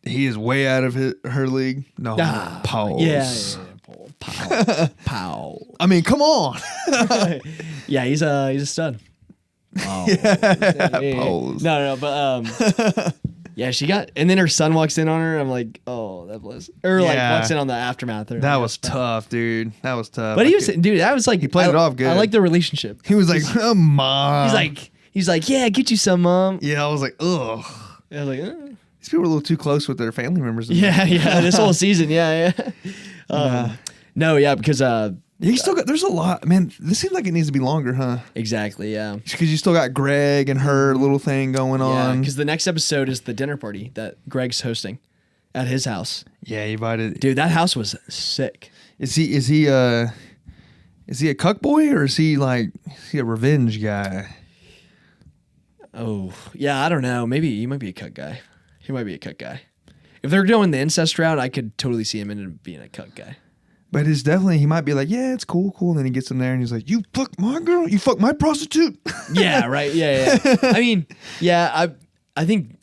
He is way out of her league. No, pause. Yeah. Pow. I mean, come on. Yeah, he's a stud. Oh. Pose. No, but yeah, she got, and then her son walks in on her. I'm like, oh, that bless. Or like walks in on the aftermath. That was tough, dude. That was tough. But that was like, he played it off good. I like the relationship. He was like, oh, mom. He's like, yeah, get you some, mom. Yeah, I was like, ugh. I was like, these people are a little too close with their family members. Yeah. This whole season, yeah. No, yeah, because you still got. There's a lot, man. This seems like it needs to be longer, huh? Exactly, yeah. Because you still got Greg and her little thing going on. Yeah, because the next episode is the dinner party that Greg's hosting at his house. Yeah, he invited. Dude, that house was sick. Is he a cuck boy or is he a revenge guy? Oh yeah, I don't know. Maybe he might be a cut guy. He might be a cut guy. If they're going the incest route, I could totally see him in being a cuck guy. But it's definitely, he might be like, yeah, it's cool. And then he gets in there and he's like, you fuck my girl? You fuck my prostitute? Yeah, right. Yeah. I mean, yeah, I think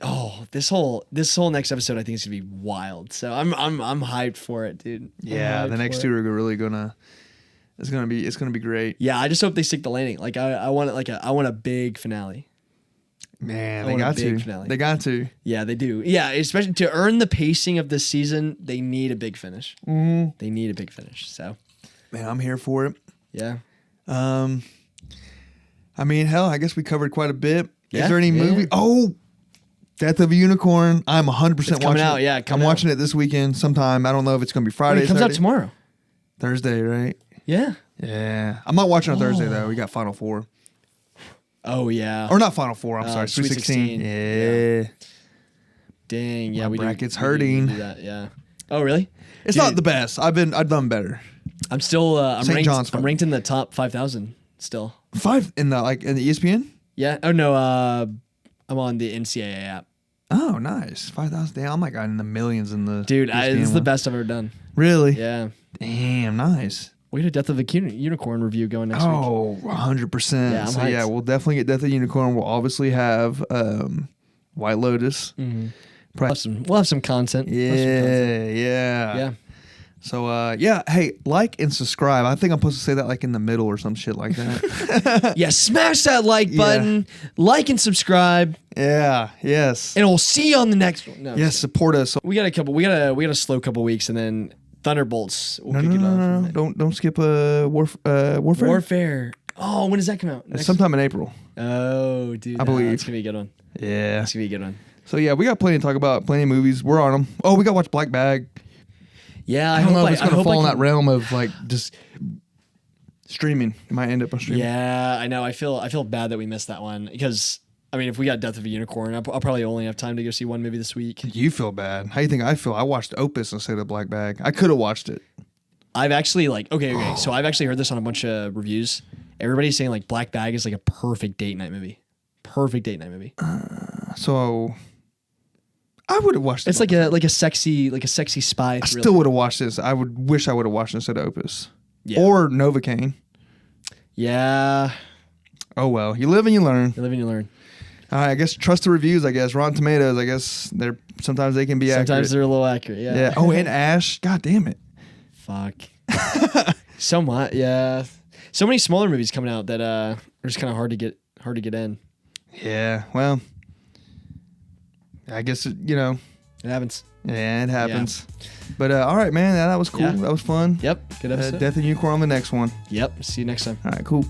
this whole next episode I think is gonna be wild. So I'm hyped for it, dude. Yeah, the next two are really it's gonna be great. Yeah, I just hope they stick the landing. Like I want it I want a big finale. Man, they got to. Finale. They got to. Yeah, they do. Yeah, especially to earn the pacing of this season, they need a big finish. Mm-hmm. They need a big finish. So, man, I'm here for it. Yeah. I mean, hell, I guess we covered quite a bit. Yeah, Is there any movie? Yeah. Oh, Death of a Unicorn. I'm 100% watching coming out. it. Yeah, I'm watching it this weekend sometime. I don't know if it's going to be Friday. It comes out tomorrow. Thursday, right? Yeah. Yeah. I'm not watching on Thursday, though. We got Final Four. Oh, yeah. Or not Final Four. I'm sorry. Sweet 16. Yeah. Dang. Yeah, My bracket's hurting. We do that. Yeah. Oh, really? It's not the best. I've done better. I'm still. I'm St. ranked. John's I'm ranked in the top 5,000 still. 5 in the ESPN. Yeah. Oh no. I'm on the NCAA app. Oh, nice. 5,000. Damn, I'm like in the millions in the. Dude, ESPN this is the one. best I've ever done. Really? Yeah. Damn, nice. We had a Death of a Unicorn review going next week. Oh, 100%. Yeah, I'm so hyped. yeah, we'll definitely get Death of the Unicorn. We'll obviously have White Lotus. Mm-hmm. We'll have some content. Yeah. So yeah, hey, like and subscribe. I think I'm supposed to say that like in the middle or some shit like that. Yeah, smash that like button, like and subscribe, Yeah, yes. and we'll see you on the next one. No, Yes, support us. we got a slow couple weeks, and then Thunderbolts. We'll kick it off. No. Don't skip Warfare. Warfare. Oh, when does that come out? Sometime in April. Oh, dude, I believe. that's gonna be a good one. Yeah. That's gonna be a good one. So yeah, we got plenty to talk about. Plenty of movies. We're on them. Oh, we got to watch Black Bag. Yeah, I don't know if it's gonna fall in that realm of like just streaming. It might end up on streaming. Yeah, I know. I feel bad that we missed that one because I mean, if we got Death of a Unicorn, I'll probably only have time to go see one movie this week. You feel bad. How do you think I feel? I watched Opus instead of Black Bag. I could have watched it. I've actually okay. So I've actually heard this on a bunch of reviews. Everybody's saying like Black Bag is like a perfect date night movie. Perfect date night movie. So I would have watched it. It's like a sexy spy I thriller. still would have watched this. I wish I would have watched it instead of Opus. Yeah. Or Novocaine. Yeah. Oh well. You live and you learn. You live and you learn. I guess trust the reviews, I guess. Rotten Tomatoes, I guess sometimes they can be accurate. Sometimes they're a little accurate, yeah. Yeah. Oh, and Ash. God damn it. Fuck. So much, yeah. So many smaller movies coming out that are just kind of hard to get in. Yeah. Well, I guess It happens. Yeah, it happens. Yeah. But all right, man. That was cool. Yeah. That was fun. Yep. Good episode. Death and Unicorn on the next one. Yep. See you next time. All right. Cool.